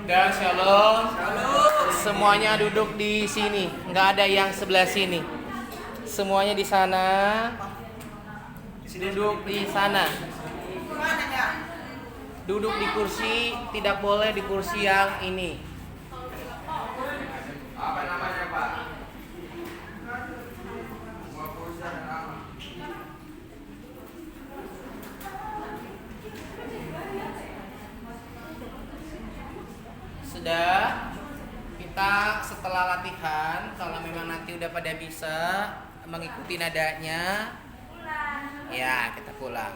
Dan shalom. Semuanya duduk di sini, nggak ada yang sebelah sini. Semuanya di sana. Duduk di sana. Duduk di kursi, tidak boleh di kursi yang ini. Apa namanya, Pak? Sudah, kita setelah latihan, kalau memang nanti udah pada bisa mengikuti nadanya, ya kita pulang.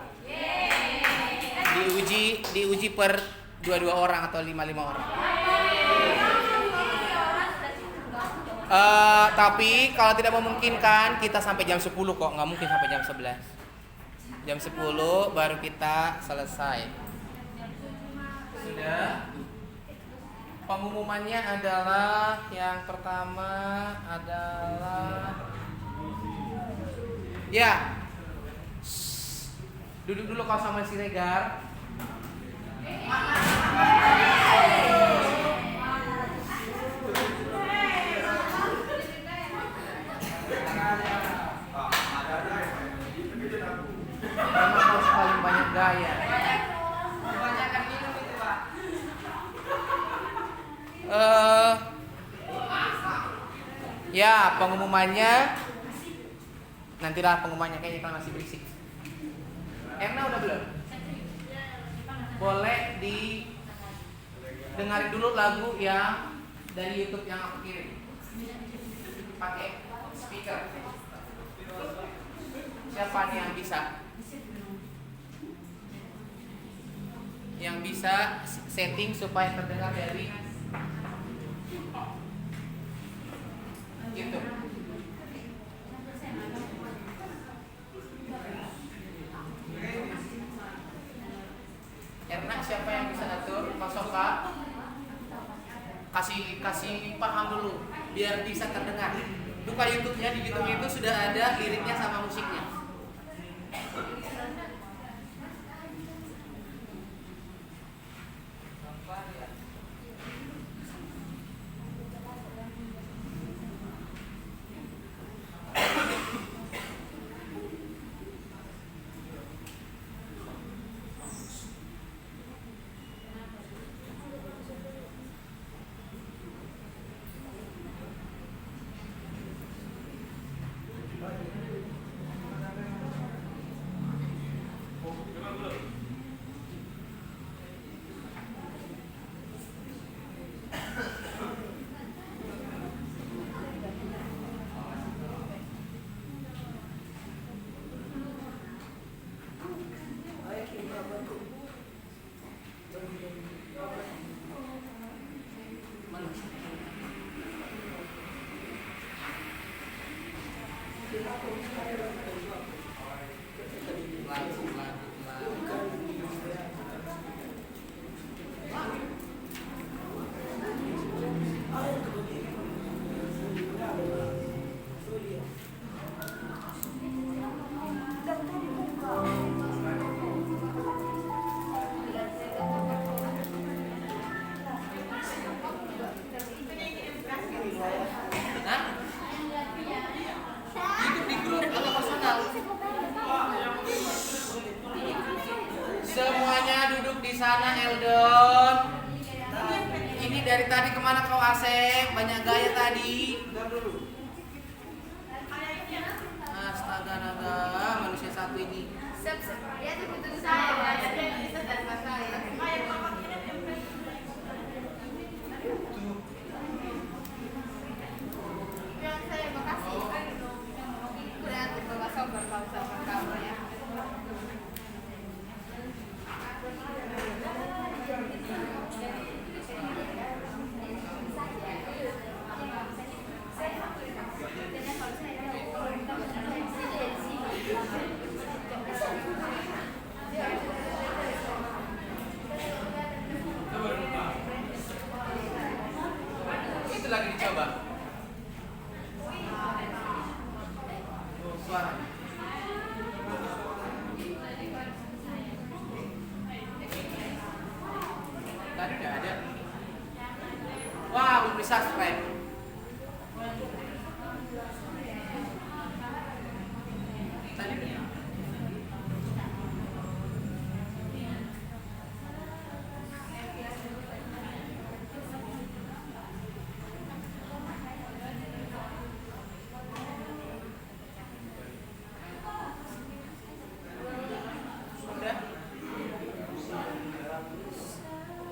Diuji per 2 orang atau 5 orang. Tapi kalau tidak memungkinkan, kita sampai jam 10 kok, nggak mungkin sampai jam 11. Jam 10 baru kita selesai. Sudah. Pengumumannya adalah yang pertama adalah ya. Duduk dulu kau sama si Regar. Memang harus paling banyak gaya. Ya, pengumumannya nantilah pengumumannya, kayaknya kalau masih berisik. Erna udah belum? Boleh dengarin dulu lagu yang dari YouTube yang aku kirim. Pakai speaker. Siapa nih yang bisa? Yang bisa setting supaya terdengar dari gitu. Erna, siapa yang bisa atur? Mas Soka, kasih paham dulu biar bisa terdengar. Buka YouTube-nya, di YouTube itu sudah ada liriknya sama musiknya. Semuanya duduk di sana, Eldon. Ini dari tadi kemana kau Asep? Banyak gaya tadi. Astaga naga, manusia satu ini. Itu lagi dicoba. Suara. ada. Wah, belum di subscribe. Tadi sudah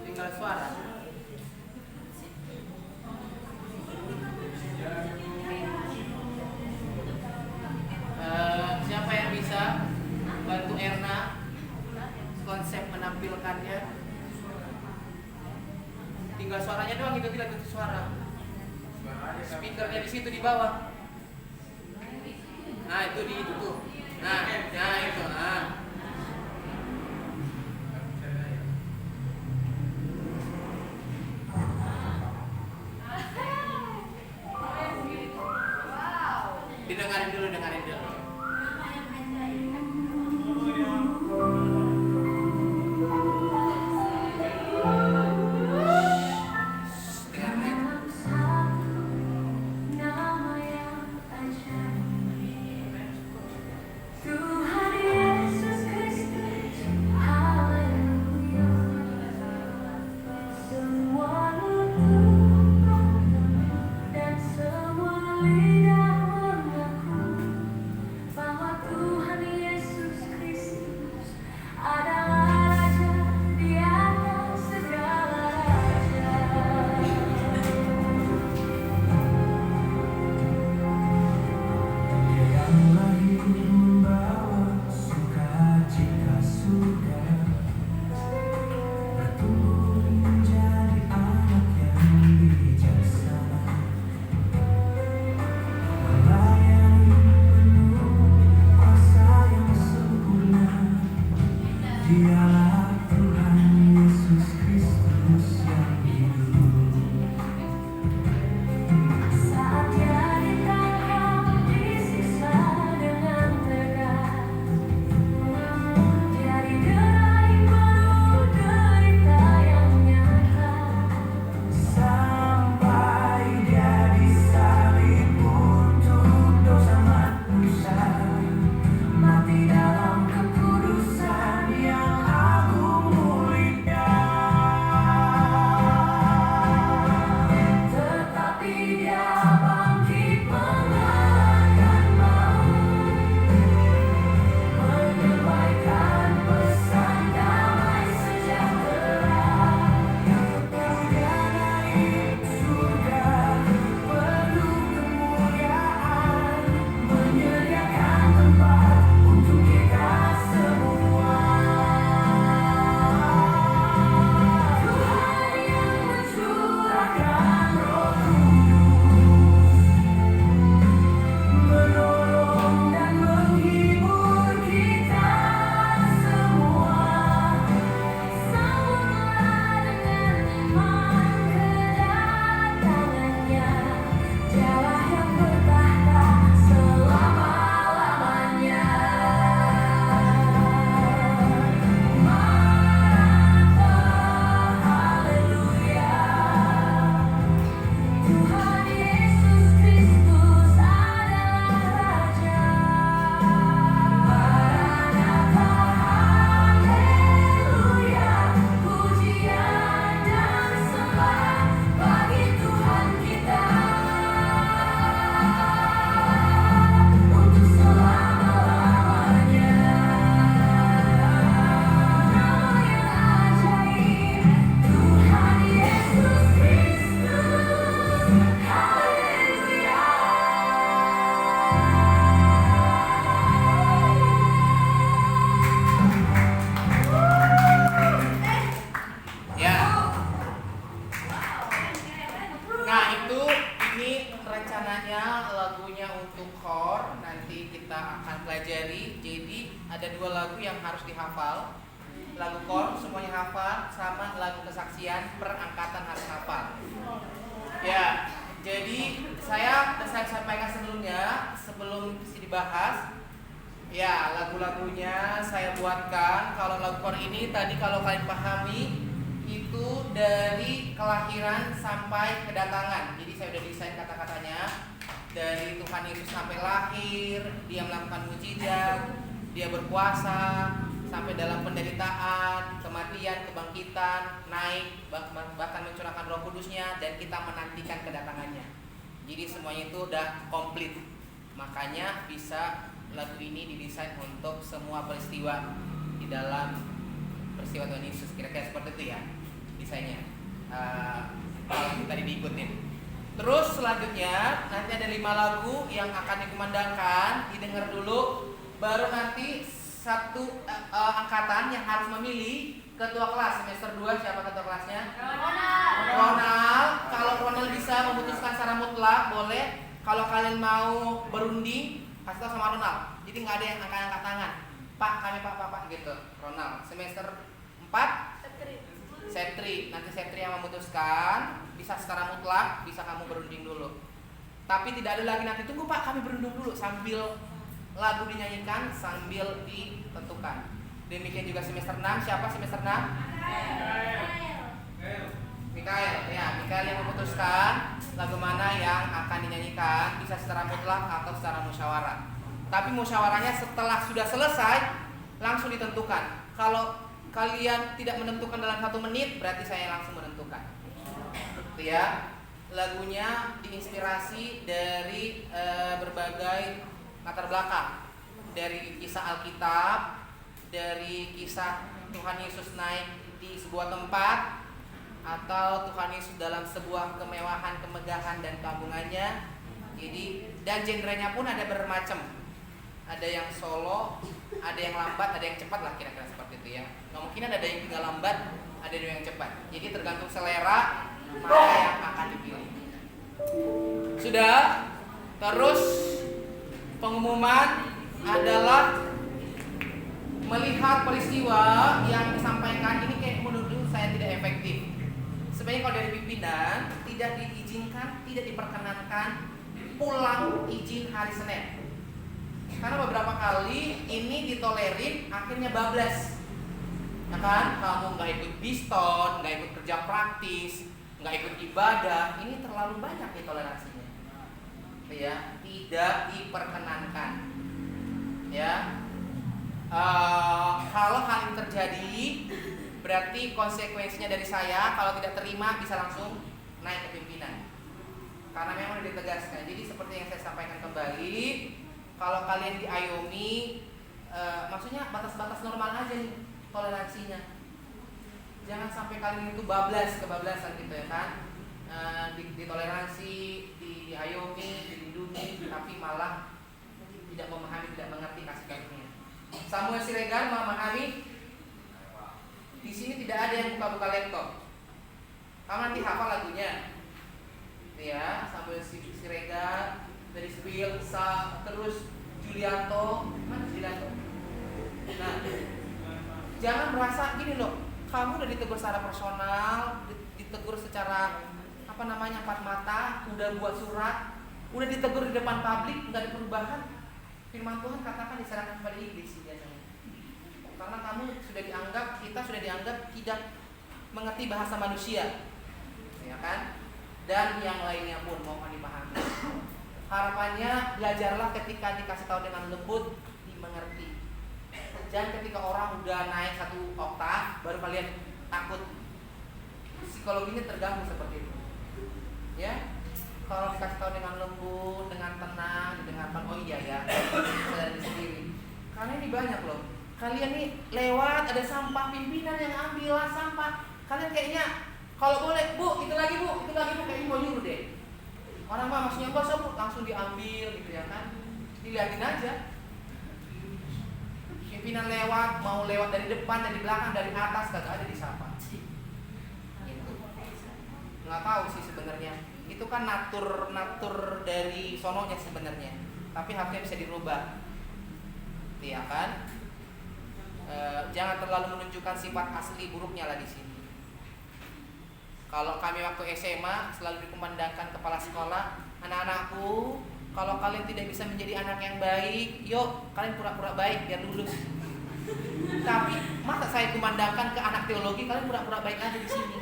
tinggal suara. Siapa yang bisa bantu Erna konsep menampilkannya? Tinggal suaranya doang, itu tidak ganti suara. Speakernya di situ di bawah. Nah itu di itu tuh. Nah itu. Nah. Dengarin dulu. pelajari. Jadi ada dua lagu yang harus dihafal. Lagu kor semuanya hafal, sama lagu kesaksian per angkatan harus hafal. Ya, jadi saya sampaikan sebelumnya, sebelum dibahas. Ya, lagu-lagunya saya buatkan. Kalau lagu kor ini tadi kalau kalian pahami, itu dari kelahiran sampai kedatangan. Jadi saya udah desain kata-katanya. Dari Tuhan Yesus sampai lahir, dia melakukan mukjizat, dia berpuasa, sampai dalam penderitaan, kematian, kebangkitan, naik, bahkan mencurahkan Roh Kudusnya, dan kita menantikan kedatangannya. Jadi semuanya itu udah komplit. Makanya bisa lagu ini didesain untuk semua peristiwa di dalam peristiwa Tuhan Yesus. Kira-kira seperti itu ya desainnya. Kalau tadi diikutin. Terus selanjutnya nanti ada 5 lagu yang akan dikumandangkan, didengar dulu. Baru nanti satu angkatan yang harus memilih ketua kelas semester 2. Siapa ketua kelasnya? Ronald. Kalau Ronald bisa memutuskan secara mutlak boleh. Kalau kalian mau berunding, kasih tahu sama Ronald. Jadi nggak ada yang angkat tangan. Pak, kami pak gitu. Ronald. Semester 4 Setri. Nanti Setri yang memutuskan. Bisa secara mutlak, bisa kamu berunding dulu. Tapi tidak ada lagi nanti tunggu Pak, kami berunding dulu sambil lagu dinyanyikan, sambil ditentukan. Demikian juga semester 6. Siapa semester 6? Mikael. Ya, Mikael yang memutuskan lagu mana yang akan dinyanyikan, bisa secara mutlak atau secara musyawarah. Tapi musyawarahnya setelah sudah selesai langsung ditentukan. Kalau kalian tidak menentukan dalam 1 menit, berarti saya langsung menentukan. Ya, lagunya diinspirasi dari berbagai latar belakang, dari kisah Alkitab, dari kisah Tuhan Yesus naik di sebuah tempat, atau Tuhan Yesus dalam sebuah kemewahan, kemegahan dan keagungannya. Jadi dan genrenya pun ada bermacam. Ada yang solo, ada yang lambat, ada yang cepat lah, kira-kira seperti itu ya. Kemungkinan ada yang tinggal lambat, ada yang cepat. Jadi tergantung selera mana yang akan dipilih. Sudah. Terus pengumuman adalah melihat peristiwa yang disampaikan ini kayak menurut saya tidak efektif. Sebenarnya kalau dari pimpinan tidak diizinkan, tidak diperkenankan pulang izin hari Senin. Karena beberapa kali ini ditolerin, akhirnya bablas. Ya kan? Kamu nggak ikut biston, nggak ikut kerja praktis, nggak ikut ibadah, ini terlalu banyak nih toleransinya. Ya, tidak diperkenankan. Ya, kalau hal ini terjadi, berarti konsekuensinya dari saya kalau tidak terima bisa langsung naik ke pimpinan. Karena memang sudah ditegaskan. Jadi seperti yang saya sampaikan kembali, kalau kalian diayomi, maksudnya batas-batas normal aja nih toleransinya. Jangan sampai kalian itu kebablasan gitu ya kan. Ditoleransi, diayomi, dilindungi, tapi malah tidak memahami, tidak mengerti kasih karunia. Samuel Siregar memahami. Di sini tidak ada yang buka-buka laptop. Kamu nanti hafal lagunya. Ya, Samuel Siregar, dari Spill, terus Julianto, mana Julianto? Nah, jangan merasa gini loh, kamu udah ditegur secara personal, ditegur secara empat mata, udah buat surat, udah ditegur di depan publik, nggak ada perubahan. Firman Tuhan katakan diserahkan kepada iblis biasanya. Karena kita sudah dianggap tidak mengerti bahasa manusia, ya kan? Dan yang lainnya pun mau dipahami. Harapannya belajarlah ketika dikasih tahu dengan lembut, dimengerti. Jangan ketika orang udah naik 1 oktav baru kalian takut. Psikologinya terganggu seperti itu. Ya, kalau dikasih tahu dengan lembut, dengan tenang, didengarkan, oh iya ya, sadar sendiri. Karena ini banyak loh. Kalian nih lewat ada sampah, pimpinan yang ambil sampah. Kalian kayaknya kalau boleh, Bu, itu lagi Bu, kayaknya mau nyuruh deh. Orang mah maksudnya bos, Bu, langsung diambil gitu ya kan. Dilihatin aja. Pimpinan lewat, mau lewat dari depan, dari belakang, dari atas, kagak ada disapa. Gitu. Nggak tahu sih sebenarnya. Itu kan natur dari sononya sebenarnya. Tapi harusnya bisa dirubah. Iya kan? Jangan terlalu menunjukkan sifat asli buruknya lah di sini. Kalau kami waktu SMA selalu dikumandangkan kepala sekolah, anak-anakku, kalau kalian tidak bisa menjadi anak yang baik, yuk kalian pura-pura baik biar lulus. Tapi Masa saya kumandangkan ke anak teologi, kalian pura-pura baik aja di sini?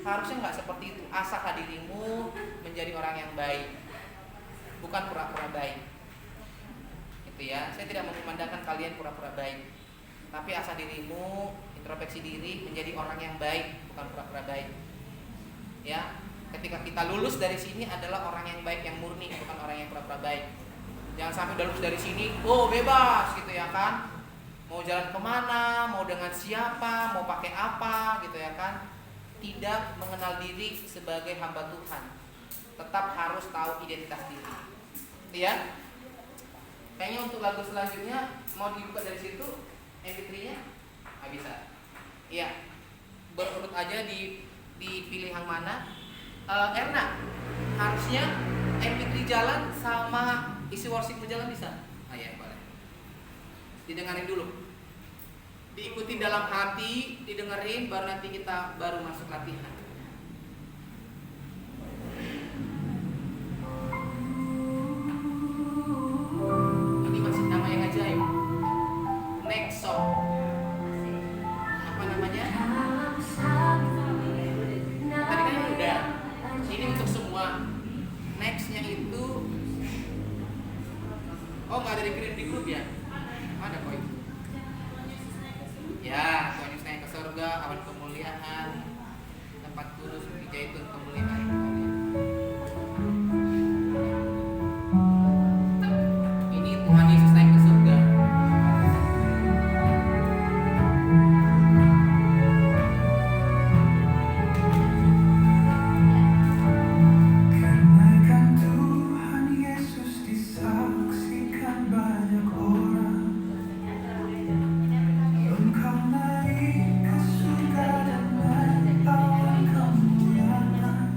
Harusnya nggak seperti itu. Asah dirimu menjadi orang yang baik, bukan pura-pura baik. Itu ya. Saya tidak mengumandangkan kalian pura-pura baik, tapi asah dirimu, introspeksi diri menjadi orang yang baik, bukan pura-pura baik. Ya. Ketika kita lulus dari sini adalah orang yang baik, yang murni, bukan orang yang pura-pura baik. Jangan sampai udah lulus dari sini, oh bebas gitu ya kan. Mau jalan kemana, mau dengan siapa, mau pakai apa gitu ya kan. Tidak mengenal diri sebagai hamba Tuhan. Tetap harus tahu identitas diri. Ya. Kayaknya untuk lagu selanjutnya mau dibuka dari situ MP3-nya? Nggak bisa. Iya. Berurut aja dipilih yang mana. Erna, harusnya MP3 jalan sama isi worship berjalan bisa? Ya boleh. Didengarin dulu. Diikuti dalam hati, didengerin, baru nanti kita baru masuk latihan. Ini masih nama yang ajaib. Next song. Apa namanya? Tadi kan udah. Ini untuk semua. Nextnya itu, oh nggak ada dikirim di grup ya? Ada kok itu. Ya, Tuhan Yesus naik ke surga, awan kemuliaan, tempat kudus, bukit zaitun, kemuliaan. Ini Tuhan Yesus naik ke surga. Kenaikan Tuhan Yesus disaksikan banyak orang. Engkau naik ke surga dan naik awan kemuliaan.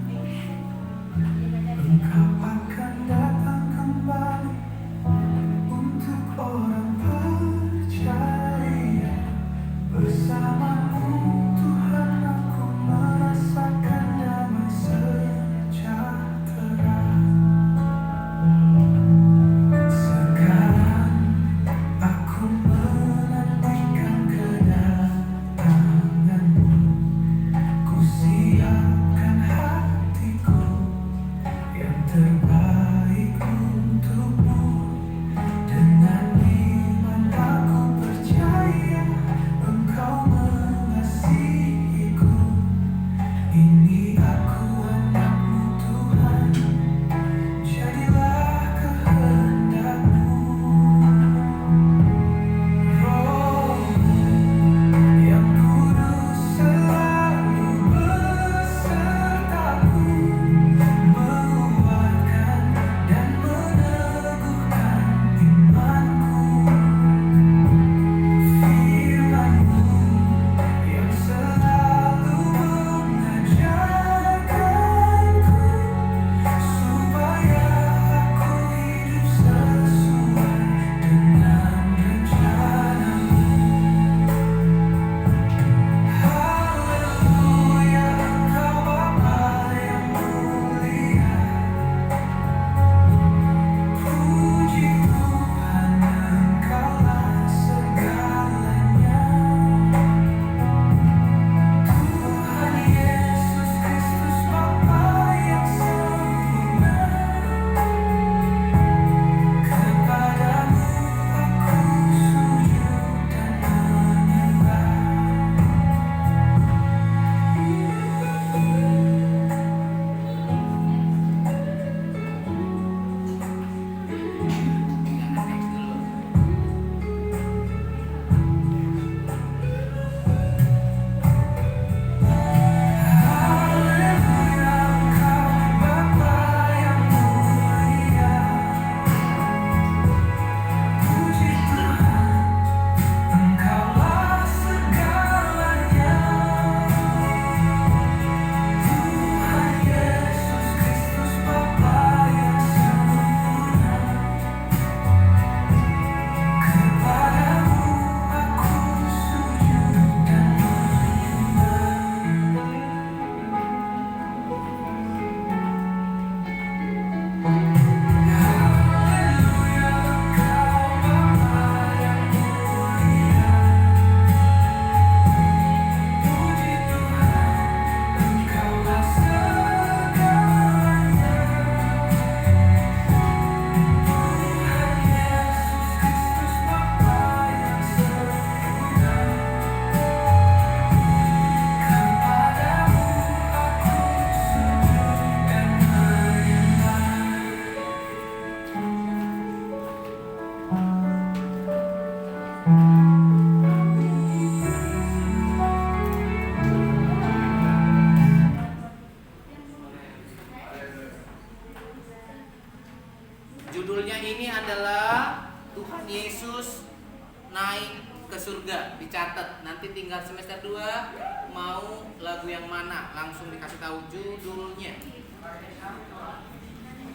Nanti tinggal semester 2 mau lagu yang mana, langsung dikasih tahu judulnya.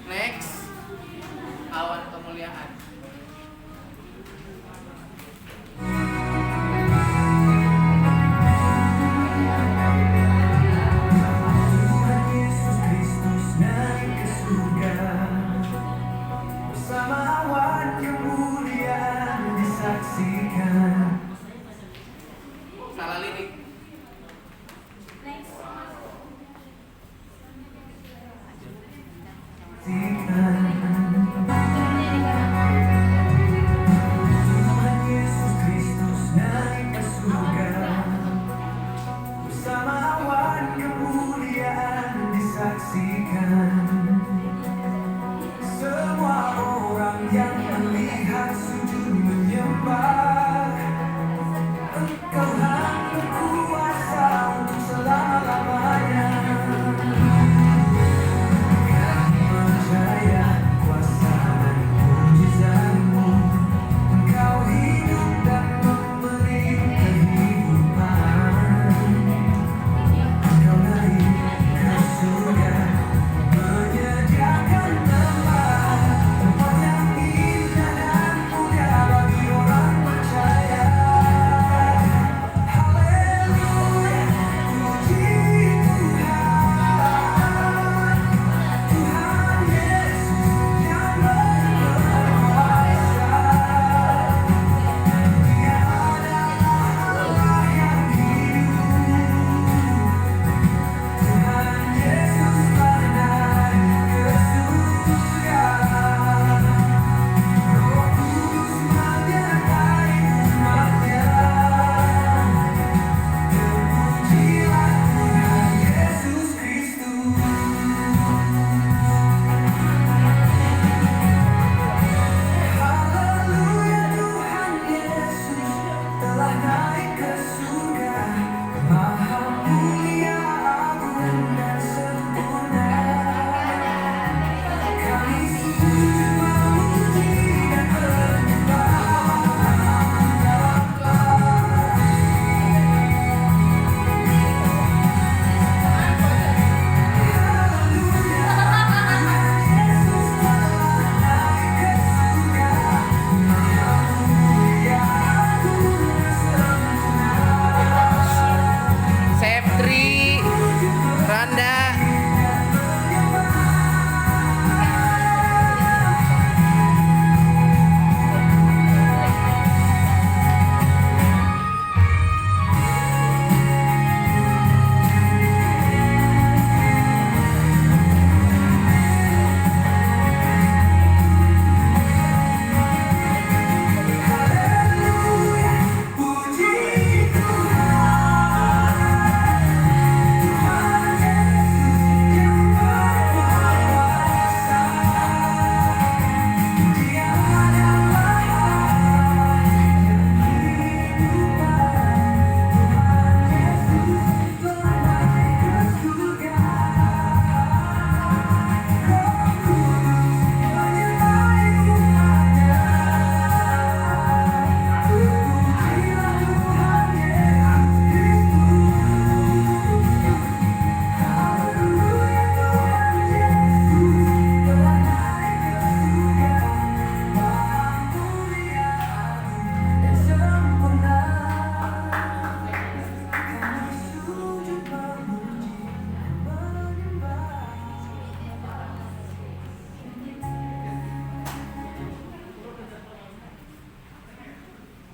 Next, Awan Kemuliaan. Salah lirik.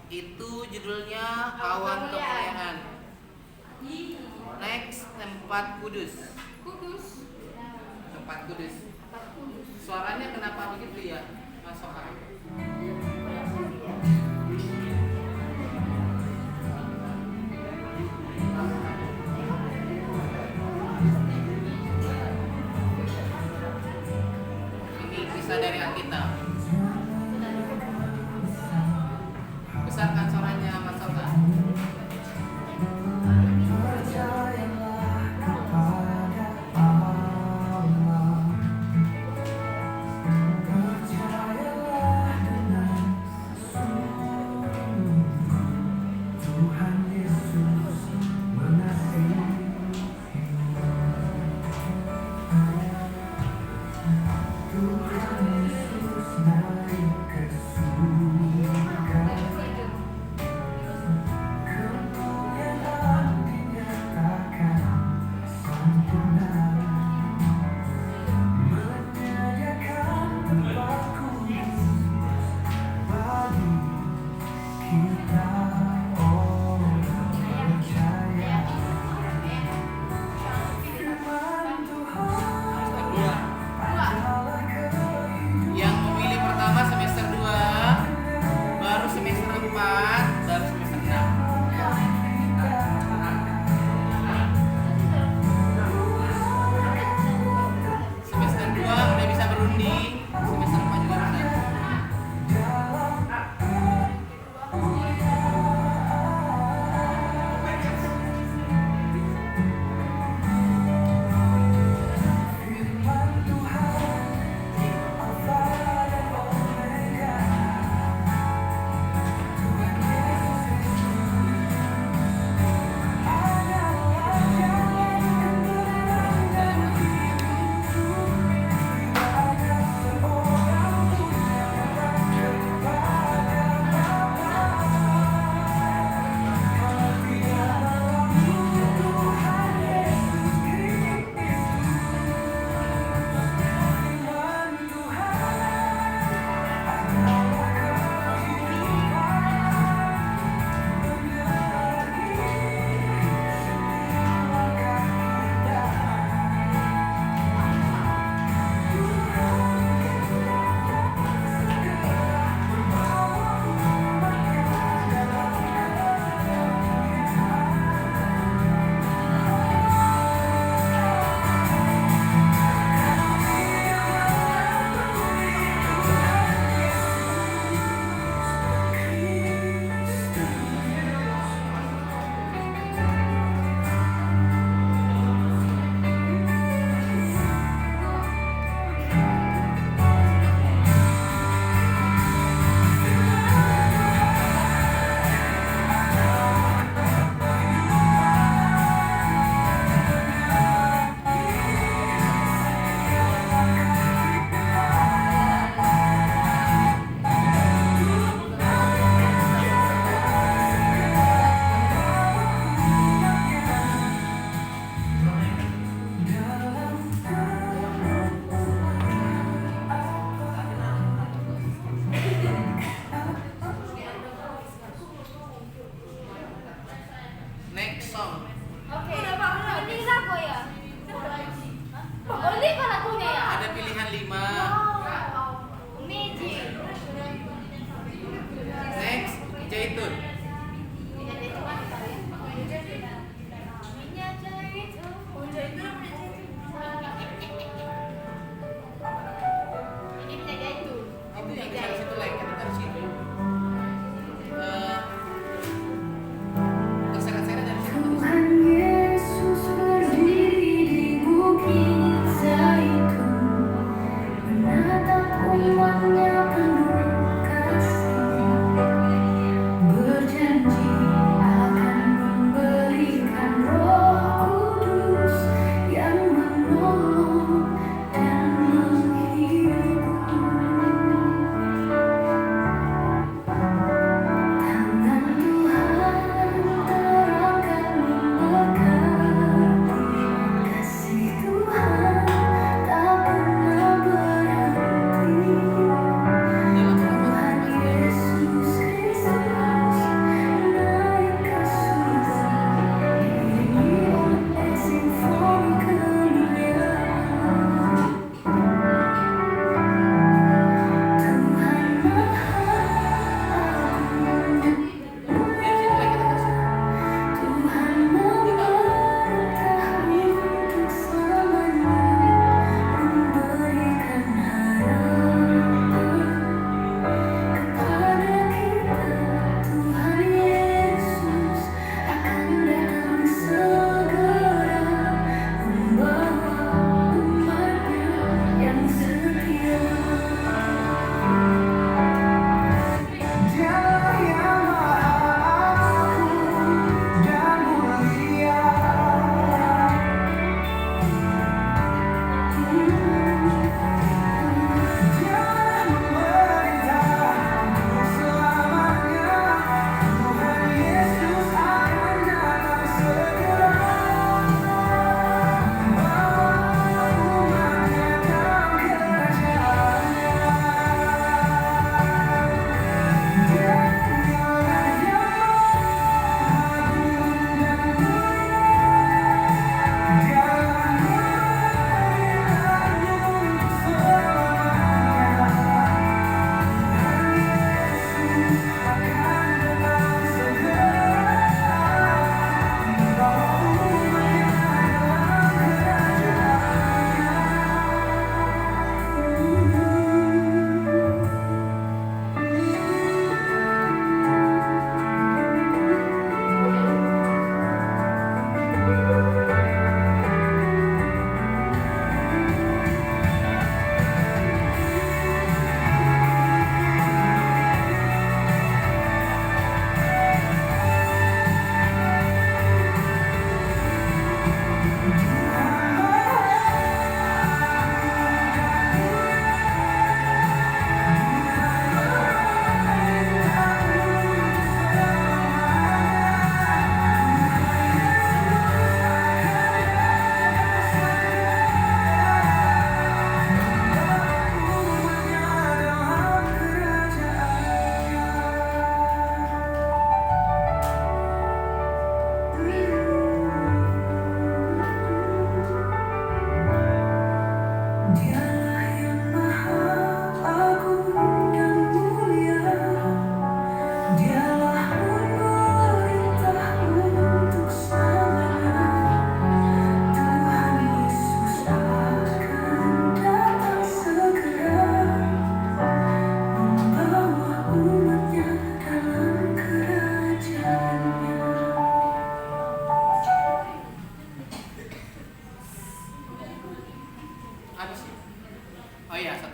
Itu judulnya Awan Kemuliaan. Next, Tempat Kudus. Tempat Kudus. Suaranya kenapa begitu ya, Mas Sohar? Ini kisah dari Alkitab. Besarkan suaranya, Mas Sohar. Tuhan Yesus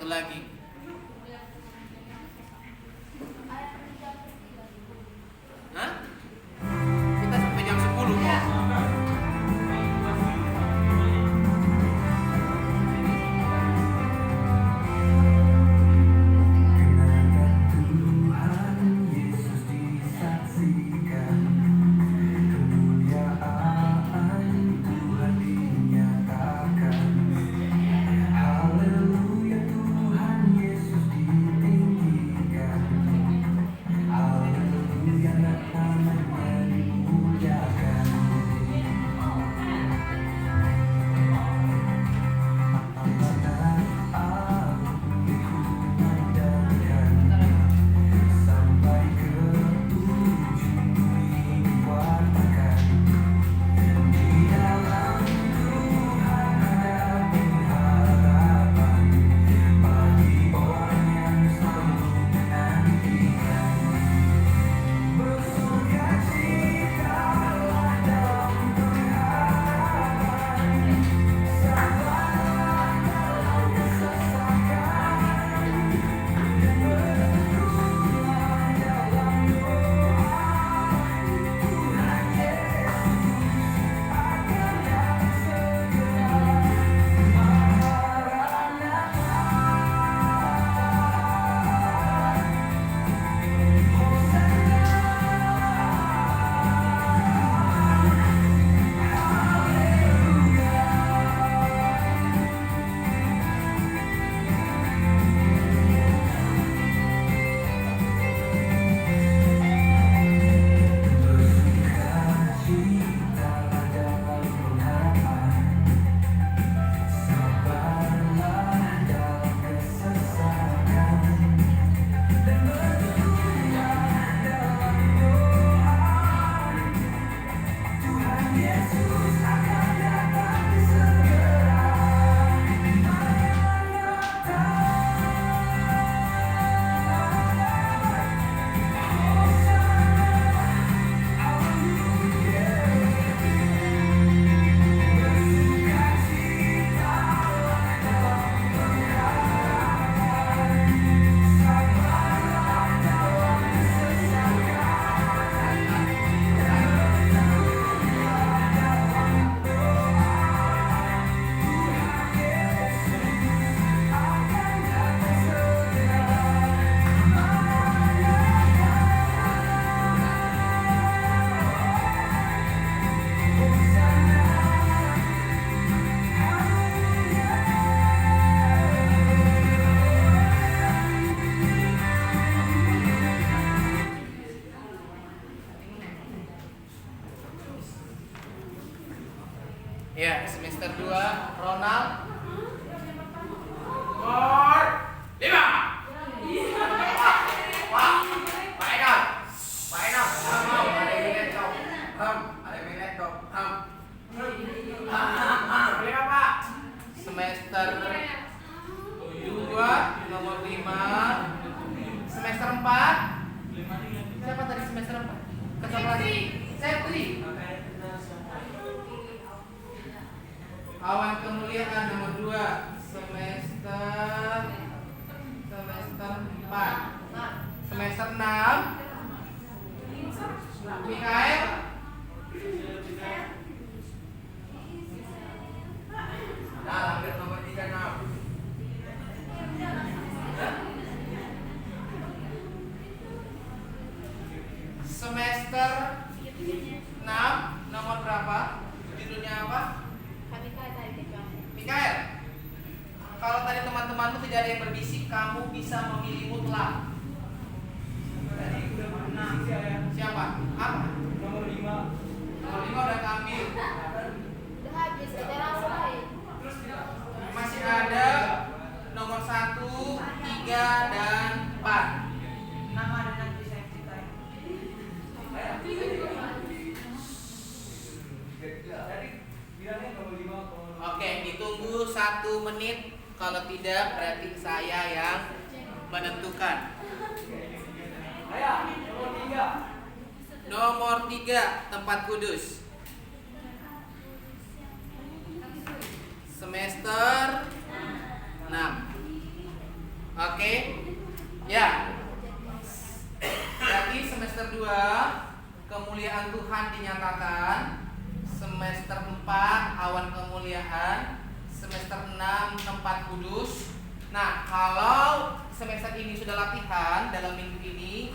satu lagi. Hah? Kita sampai jam 10 kok. Kenakan Tuhan Yesus disaksikan, kemuliaan Tuhan dinyatakan. Haleluya, Tuhan Yesus ditinggikan. Haleluya, namanya dimuliakan. Amanat aku kumandangkan, sampai ke ujung bumi diwartakan. Di dalam Tuhan ada pengharapan bagi orang yang selalu menantikan. Bersukacitalah dalam pengharapan, sabarlah dalam kesesakan, dan berteduhlah dalam doa. Tuhan Yesus akan datang segera. Maranatha, bersukacitalah dalam pengharapan, sabarlah dalam kesesakan, dan berteduhlah dalam doa. Tuhan Yesus akan datang segera. Maranatha, Ya, semester 2 Ronald. Nomor 5. Wah, Pak Enal. Pak Enal. Ada yang minat kau. Ada yang minat kau. Boleh Pak? Semester 2 nomor 5. Semester 4. Siapa tadi semester 4? Ketemu lagi. Setri. Awan kemuliaan nomor 2 semester 4. Semester 6 Mikael. Nah, lanjut nomor 36. Semester 6 nomor berapa? Judulnya apa? Mikael, kalau tadi teman-temanmu tidak ada yang berbisik, kamu bisa memilih mutlak. Tadi udah pernah. Siapa? Apa? Nomor 5. Nomor 5 udah keambil. Udah habis, ada rasa lain. Masih ada nomor 1, 3, dan 4. Nama ada nanti saya ceritain. Oke, ditunggu 1 menit. Kalau tidak, berarti saya yang menentukan. Nomor 3, tempat kudus. Semester 6. dalam kemuliaan semester 6 tempat kudus. Nah, kalau semester ini sudah latihan dalam minggu ini,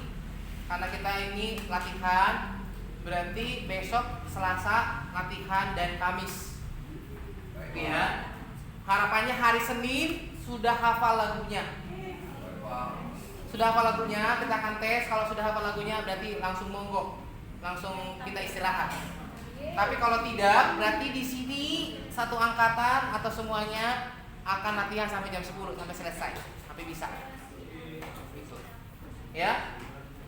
karena kita ini latihan, berarti besok Selasa latihan dan Kamis. Ya. Harapannya hari Senin sudah hafal lagunya. Sudah hafal lagunya, kita akan tes. Kalau sudah hafal lagunya berarti langsung monggo, langsung kita istirahat. Tapi kalau tidak, berarti di sini satu angkatan atau semuanya akan latihan sampai jam 10 sampai selesai, sampai bisa. Gitu. Ya.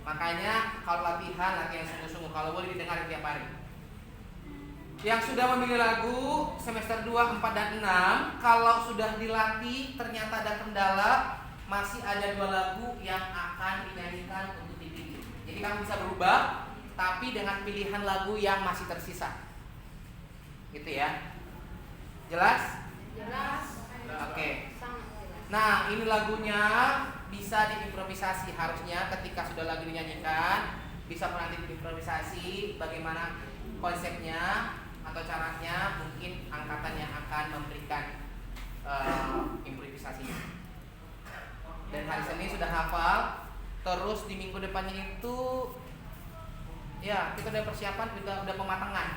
Makanya kalau latihan sungguh-sungguh, kalau boleh didengar tiap hari. Yang sudah memilih lagu semester 2, 4 dan 6, kalau sudah dilatih ternyata ada kendala, masih ada 2 lagu yang akan dinyanyikan untuk dipilih. Jadi kamu bisa berubah, tapi dengan pilihan lagu yang masih tersisa. Gitu ya. Jelas? Jelas. Oke. Sangat jelas. Nah, ini lagunya bisa diimprovisasi harusnya ketika sudah lagu dinyanyikan, bisa nanti diimprovisasi bagaimana konsepnya atau caranya, mungkin angkatan yang akan memberikan improvisasinya. Dan hari Senin sudah hafal, terus di minggu depannya itu ya kita udah persiapan, udah pematangan,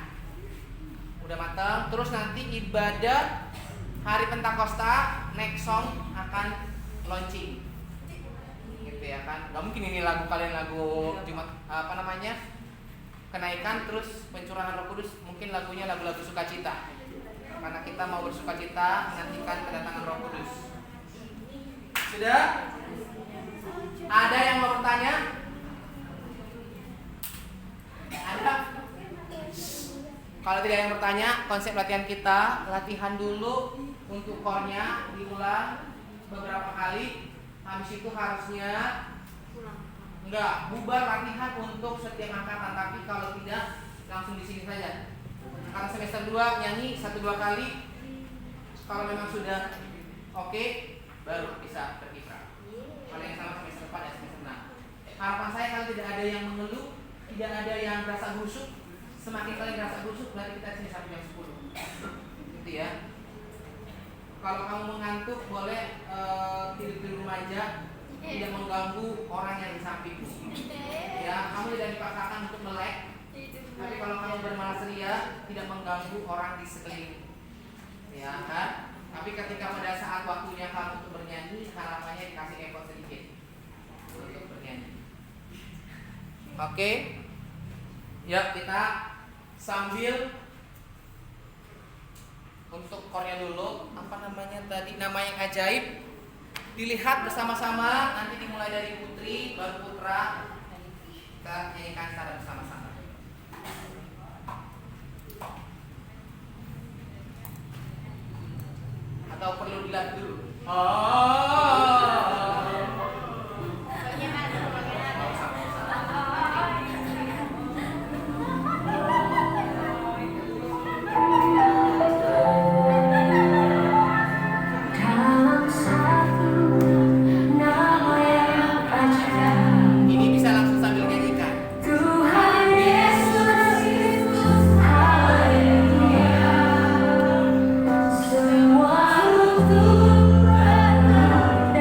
udah matang. Terus nanti ibadah hari Pentakosta, next song akan launching, gitu ya kan? Gak mungkin ini lagu kalian lagu Jumat kenaikan terus pencurahan Roh Kudus, mungkin lagunya lagu-lagu sukacita, karena kita mau bersukacita menantikan kedatangan Roh Kudus. Sudah? Ada yang mau bertanya? Ada? Kalau tidak ada yang bertanya, konsep latihan kita, latihan dulu untuk core-nya, diulang beberapa kali. Habis itu harusnya enggak, bubar latihan untuk setiap angkatan, tapi kalau tidak langsung di sini saja. Karena semester 2 nyanyi 1-2 kali. Kalau memang sudah oke, baru bisa berkiprah. Kalau yang sama semester 4 dan semester 6. Harapan saya kalau tidak ada yang mengeluh, tidak ada yang merasa busuk. Semakin kalian merasa busuk, berarti kita sini sampai jam 10. Gitu ya. Kalau kamu mengantuk, boleh tidur di rumah aja, tidak mengganggu orang yang di sampingmu. Ya, kamu tidak dipaksakan untuk melek. Tapi kalau kamu bermalas ria, tidak mengganggu orang di sekeliling. Ya kan? Tapi ketika pada saat waktunya kamu untuk bernyanyi, harapannya dikasih effort sedikit untuk bernyanyi. Oke? Ya, kita sambil untuk core-nya dulu, apa namanya tadi, nama yang ajaib, dilihat bersama-sama. Nanti dimulai dari Putri, baru Putra, kita nyanyikan secara bersama-sama. Atau perlu dilihat dulu? Dalam satu nama yang ajaib, Ini bisa langsung sambil nyanyikan. Tuhan Yesus, haleluya. Semua lutut berendam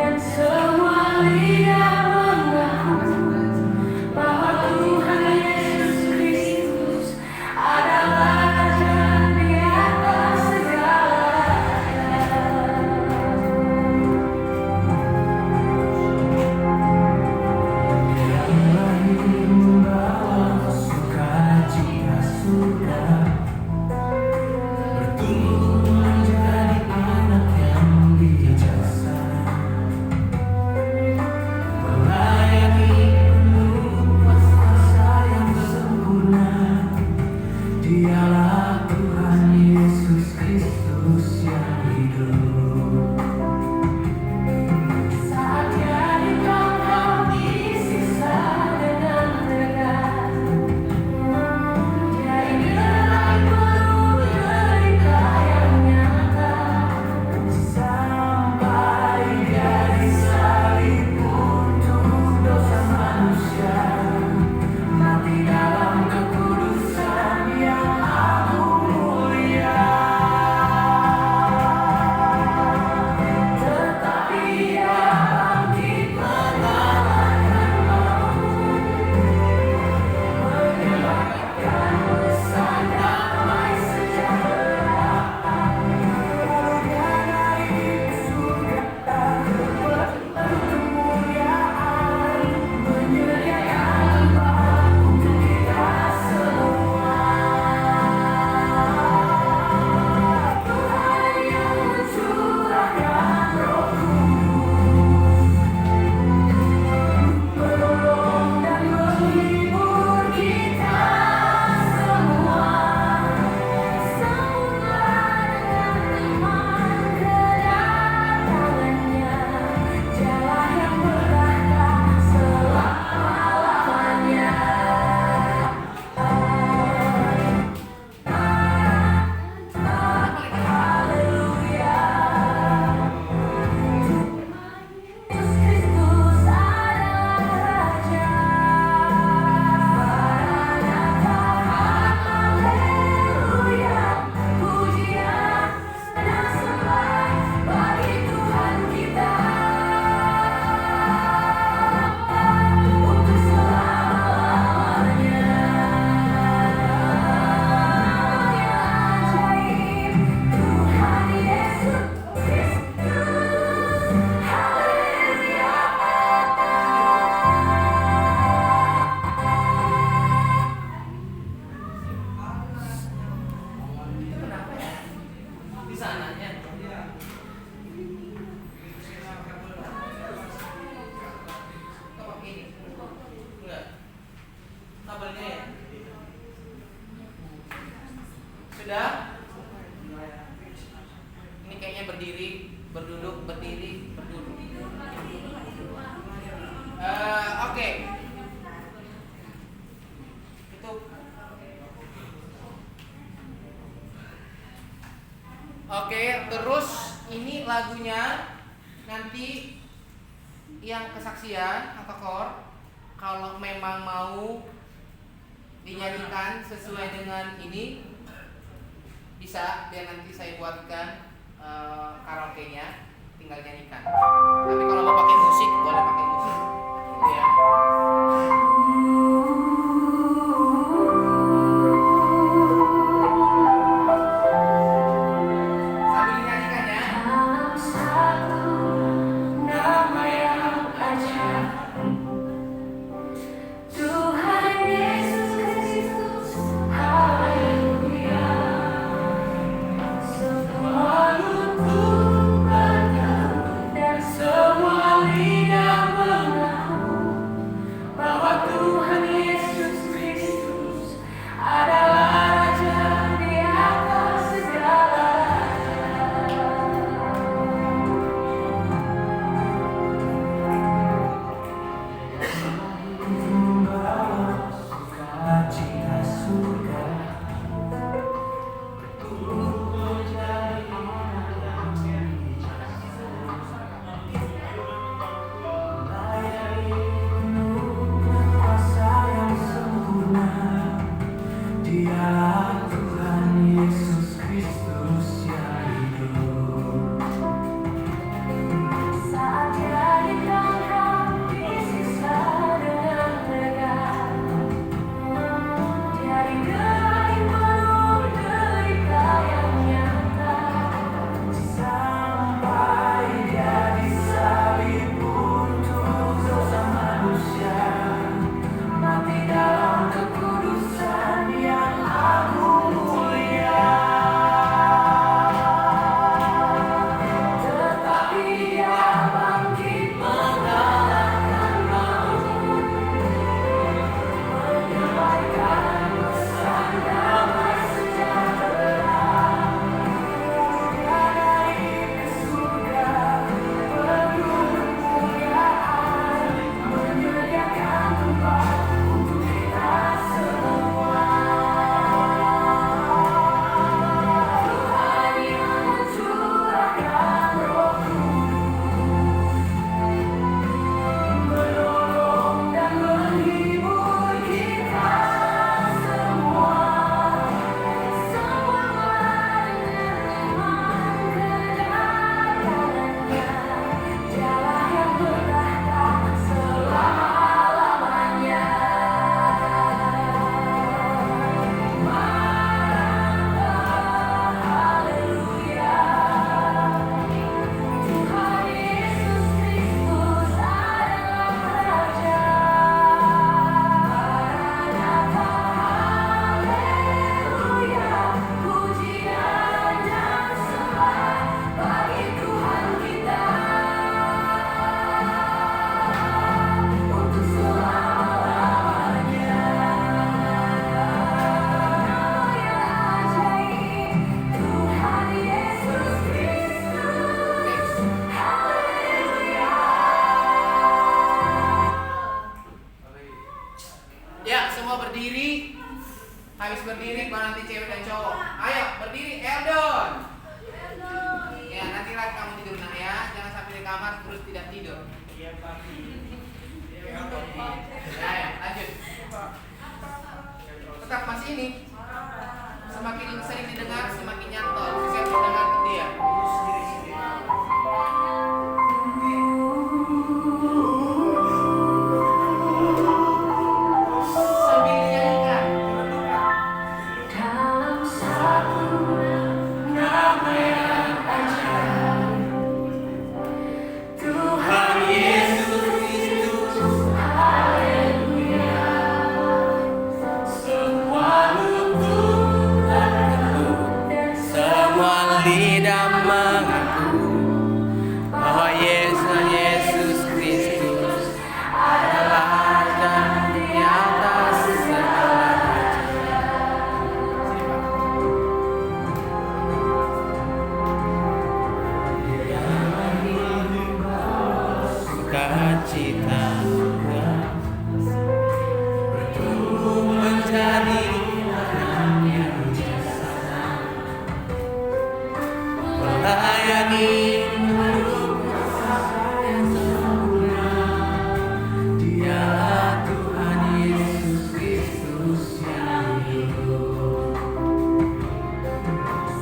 Busananya. Kok pakai ini? Enggak. Kabelnya ya? Sudah? Ini kayaknya berdiri, berduduk, berdiri, berduduk. Oke. Itu. Oke, terus ini lagunya nanti yang kesaksian atau kor, kalau memang mau dinyanyikan sesuai dengan ini bisa, biar nanti saya buatkan karaoke-nya, tinggal nyanyikan. Tapi kalau mau pakai musik boleh pakai musik, gitu ya. Sambil dinyanyikan ya. Dalam satu nama yang ajaib, Tuhan Yesus Kristus, haleluya. Semua lutut berteduh dan semua lidah mengaku bahwa Tuhan Yesus Kristus adalah Raja di atas segala raja. Membawa sukacita surga, turut menjadi anak mulai dari penuhnya kuasa yang sempurna. Dia Tuhan Yesus Kristus yang hidup. Saat Dia ditangkap, disiksa dengan tegar, Dia digerai penuh derita yang nyata. Sampai Dia disalib untuk dosa manusia, mati dalam kekudusan yang agung mulia. Tetapi Dia bangkit mengalahkan maut, menyampaikan pesan damai sejahtera. Dia naik ke surga, penuh kemuliaan, menyediakan tempat untuk kita semua. Tuhan yang mencurahkan Roh Kudus, menolong dan menghibur kita semua. Semua dengan iman kedatangannya, Dialah yang bertahta selama-lamanya. Haleluya. Tuhan Yesus Kristus adalah Raja. Maranatha, haleluya. Pujian dan sembah bagi Tuhan kita untuk selama-lamanya. Nama yang ajaib, Tuhan Yesus Kristus, haleluya. Ya, semua berdiri. Habis berdiri, baru nanti cewek dan cowok. Ayo, berdiri, Eldon. Ya, nanti lagi kamu tidur nak ya. Jangan sampai di kamar terus tidak tidur. Ya, ya, lanjut. Tetap masih ini. Semakin sering didengar, semakin nyantol. Bisa mendengar dia. Sambil dinyanyikan. Dalam satu nama yang ajaib, Tuhan Yesus Kristus, haleluya. Semua lutut berteduh dan semua lidah mengaku bahwa Yesus Kristus adalah Raja di atas segala raja. Sukacita bertumbuh menjadi anak yang bijaksana, melayani hidup yang sempurna. Dialah Tuhan Yesus Kristus yang hidup.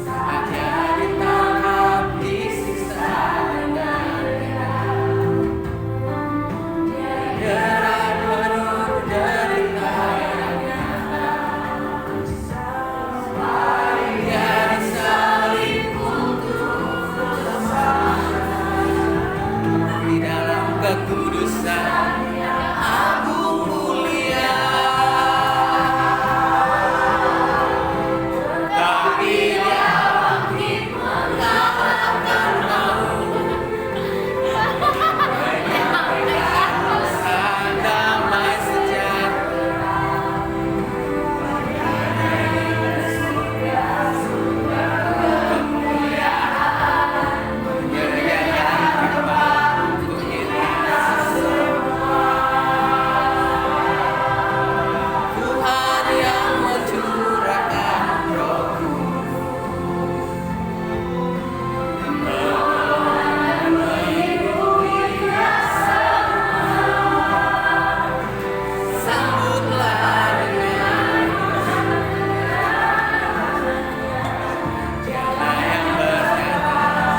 Saat Dia ditangkap, disiksa dan gerak penuh derita yang nyata. Dia disalib untuk di dalam kekudusan yang agung mulia. Tapi Dia bangkit mengalahkan maut, menyampaikan damai sejahtera. Menyediakan tempat untuk kita semua. Tuhan yang mencurahkan Roh menghidupi kita semua. Sambutlah dengan Dialah yang berkata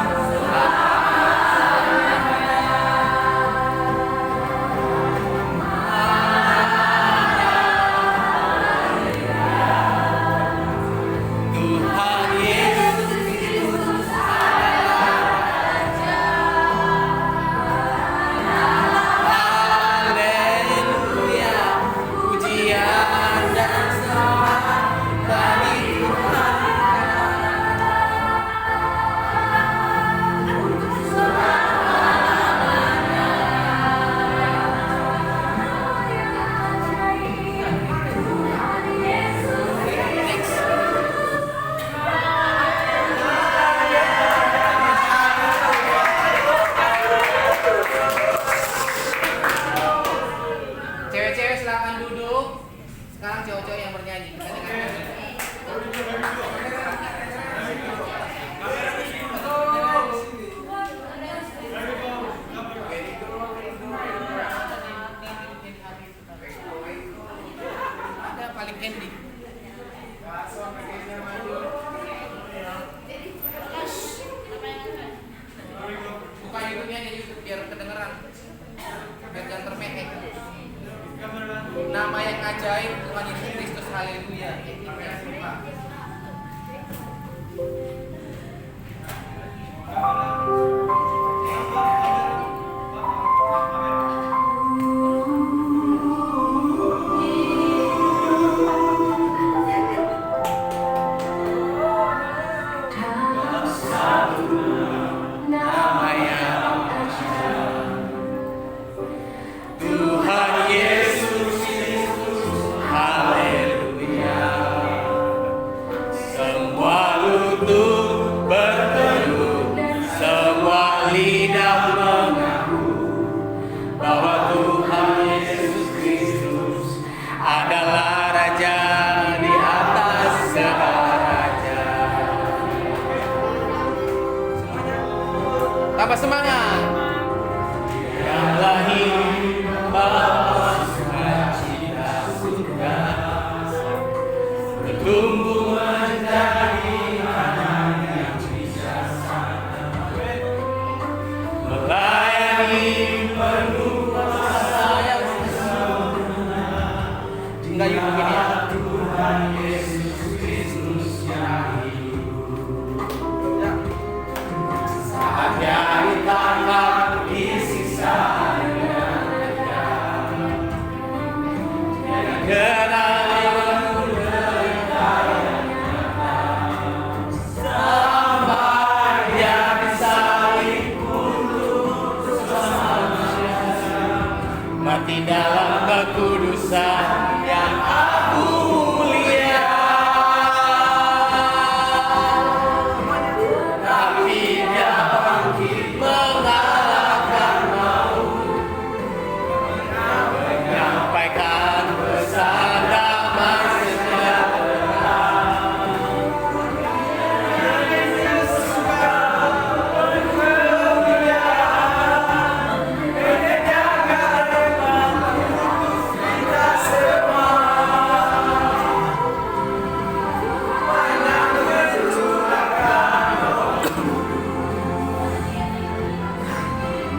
Tuhan Yesus Kristus adalah Raja. Haleluya, pujian dan sembah bagi Tuhan Cewek-cewek silakan duduk. Sekarang cowok-cowok yang bernyanyi. Kita dengarkan. Ada paling candy. Buka YouTube-nya di YouTube biar kedengeran. Biar jangan termehek. Nama yang ajaib Tuhan Yesus Kristus, haleluya. Nama yang Tuhan Yesus Kristus, haleluya. Semua lutut berteduh, semua lidah mengaku bahwa Tuhan Yesus Kristus adalah Raja di atas segala raja. Tambah semangat. Dialah hidup membawa sukacita surga, bertumbuh menjadi anak yang bijaksana, melayani penuh kuasa yang sempurna. Enggak YouTube ini ya. Tuhan Yesus Kristus yang hidup. Saat Dia ditangkap, disiksa dengan kejam, Dia gerak penuh derita yang nyata. Sampai di dalam kekudusan yang aku lihat. Tapi dia bangkit mengalahkan maut, menyampaikan pesan damai sejahtera.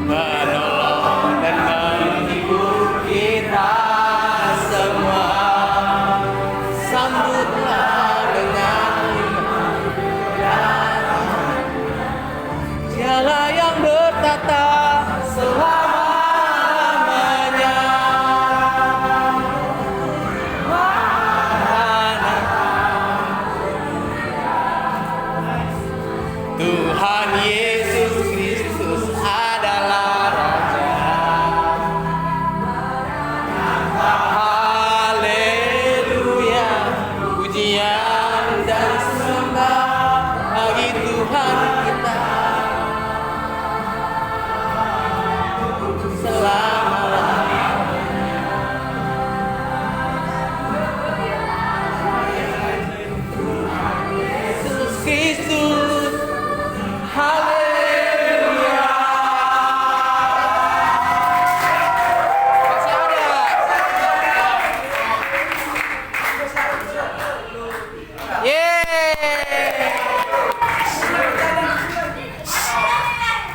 Menolong dan menghibur kita semua. Sambutlah dengan Dialah yang bertata selamanya. Tuhan Yesus Kristus adalah Raja. Haleluya, pujian dan sembah bagi Tuhan kita selama-lamanya. Yesus Kristus, haleluya. Masih ada. Yeay.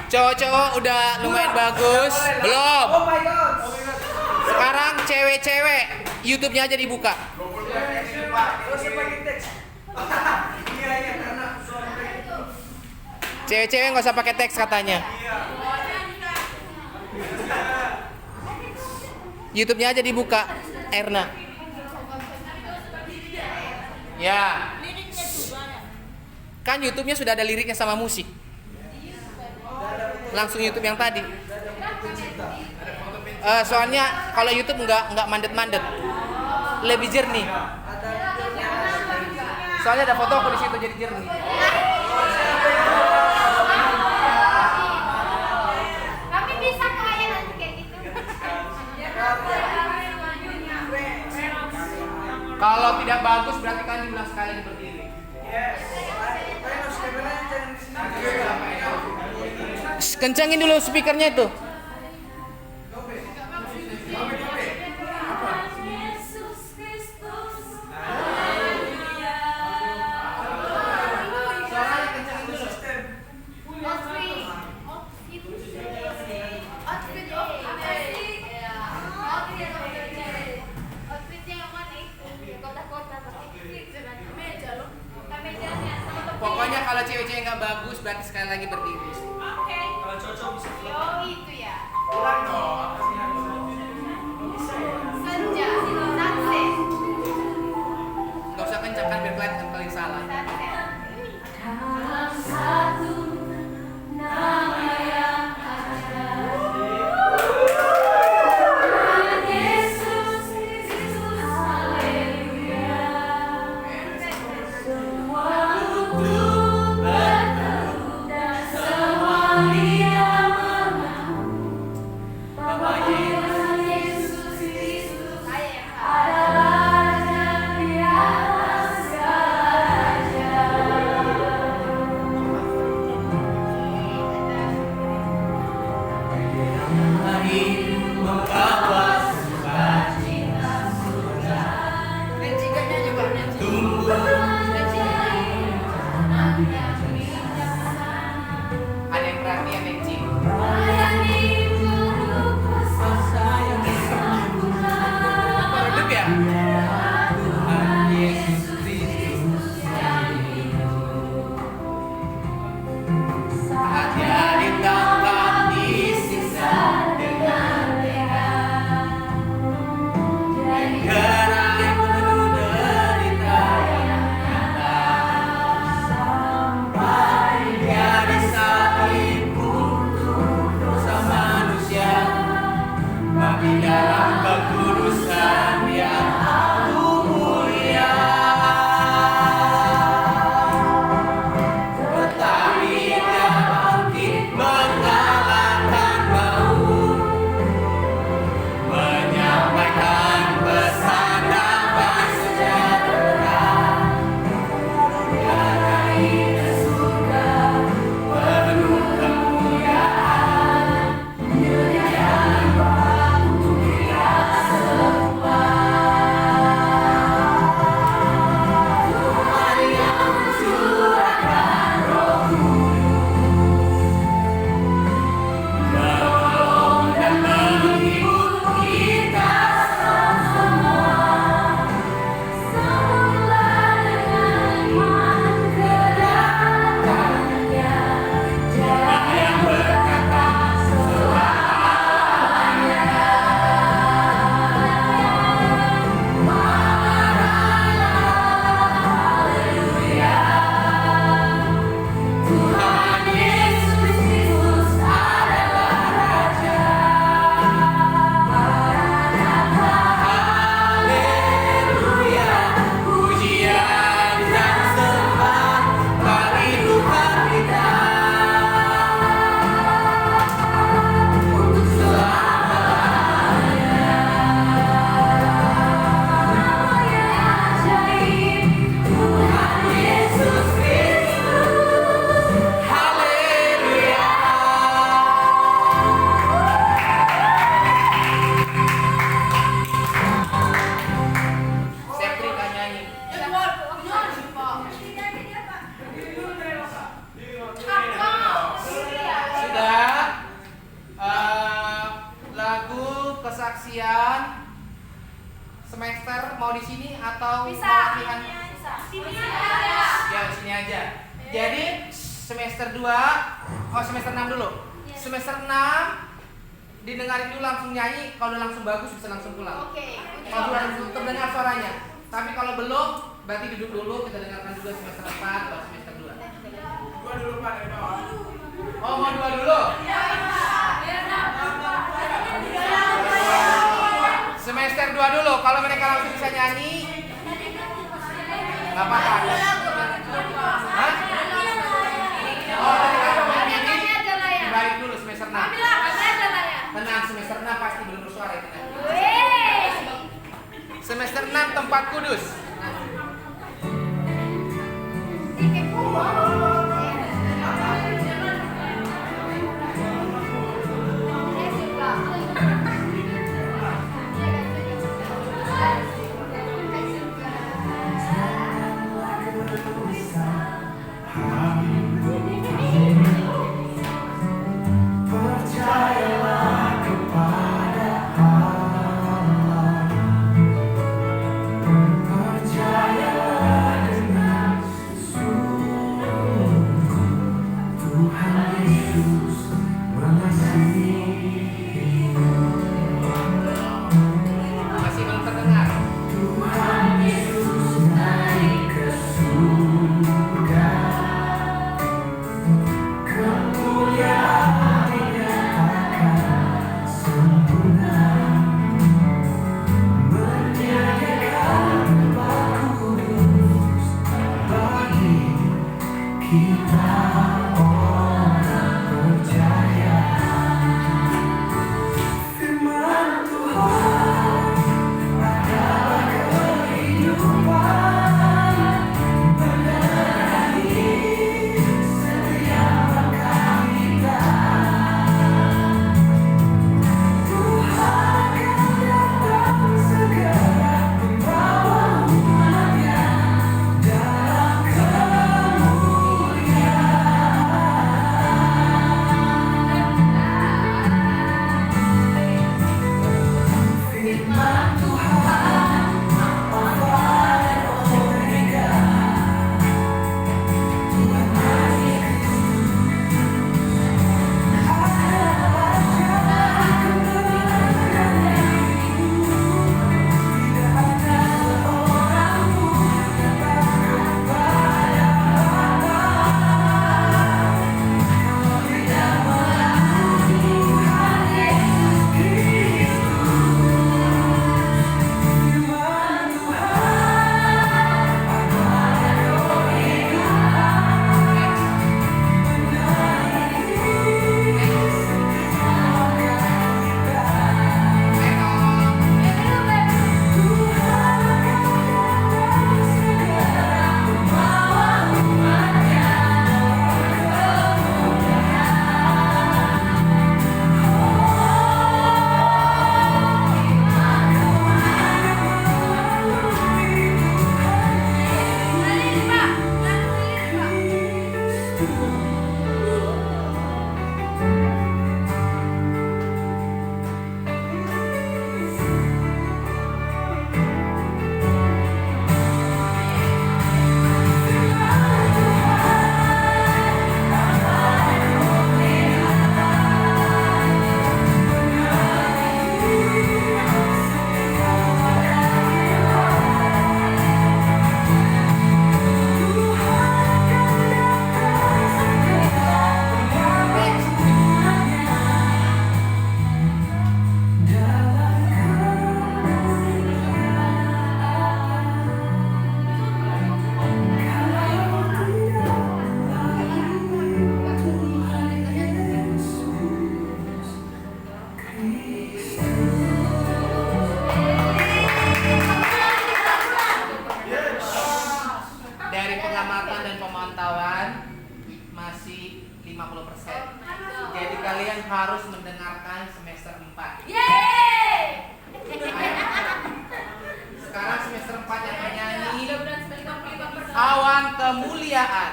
Cowok-cowok udah lumayan bagus. Belum. Sekarang cewek-cewek YouTube-nya aja dibuka. Cewek-cewek nggak usah pakai teks katanya. YouTube-nya aja dibuka, Erna. Ya. Kan YouTube-nya sudah ada liriknya sama musik. Langsung YouTube yang tadi. Soalnya kalau YouTube nggak mandet-mandet, lebih jernih. Soalnya ada foto aku di situ jadi jernih. Kami bisa kayak nanti kayak gitu. Kalau tidak bagus berarti kan diulang sekali berdiri. Kencangin dulu speakernya itu. Yesus Kristus. Pokoknya kalau cewek-cewek nggak bagus berarti sekali lagi berdiri. Kalau cocok bisa Yo itu ya. pulang dong. Senja, sunset, Nggak usah kencang kan biar kelihatan kalian salah. sunset. Dalam satu nama yang Tuhan Yesus Kristus, haleluya. Semua lutut berteduh dan semua lidah mengaku bahwa Tuhan Yesus Kristus adalah Raja di atas segala Mari membawa sukacita surga. Tunggu. Ada yang perhatian yang mau di sini atau Bisa. mau latihan? Sini aja. Ya, di sini aja. Jadi semester 2, semester 6 dulu. Semester 6 didengarin dulu langsung nyanyi, kalau udah langsung bagus bisa langsung pulang. Oke. Kalau udah langsung terdengar suaranya. Tapi kalau belum, berarti duduk dulu, kita dengarkan juga semester 4 atau semester 2. Dua dulu Pak dari bawah. Oh, mau 2 dulu? Semester 2 dulu, kalau mereka langsung bisa nyanyi nggak apa-apa. Hah? Oh, tadi kan mau nyanyi dibalik dulu semester 6. Tenang, semester 6 pasti belum bersuara itu nanti. Semester 6 tempat kudus. Percayalah kepada Allah, percayalah dengan sungguh, Tuhan Yesus mengasihimu. Masih belum terdengar. Tuhan Yesus naik ke surga, kemuliaan dinyatakan sempurna, menyediakan tempat kudus bagi kita orang percaya. Firman Tuhan adalah kehidupan, menerangi setiap langkah kita. Tuhan akan datang segera membawa umatnya dalam kemuliaan. Firman Tuhan Alfa dan Omega, Tuhan Yesus adalah jalan kebenaran dan hidup. Tidak ada seorang pun yang dapat kepada Bapa kalau tidak melalui Tuhan Yesus Kristus. Firman Tuhan adalah Dari pengamatan dan pemantauan masih 50%. Jadi kalian harus mendengarkan semester 4. Ayo. Sekarang semester 4 yang menyanyi Awan Kemuliaan.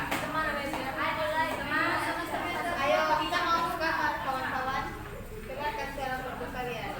Ayo kita mau buka kawan-kawan. Dengarkan secara fokus kalian.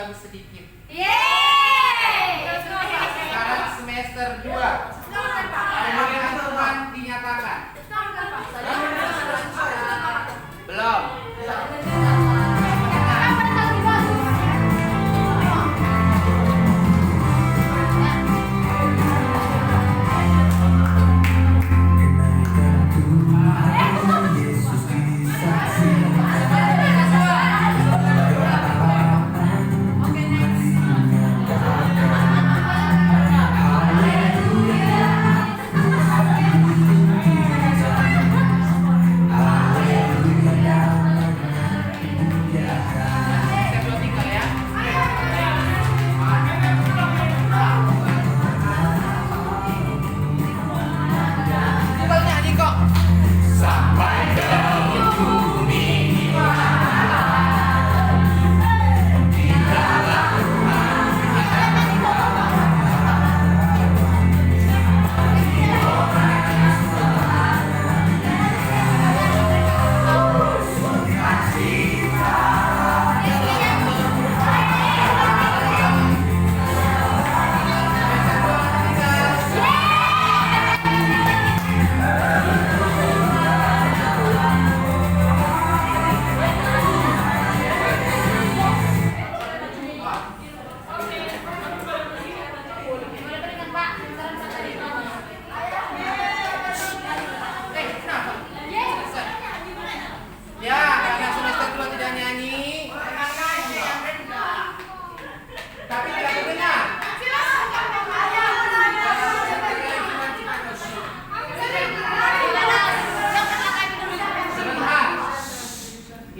lagu sedikit. Yeay. Sekarang semester 2. Kemuliaan Tuhan dinyatakan. Belum.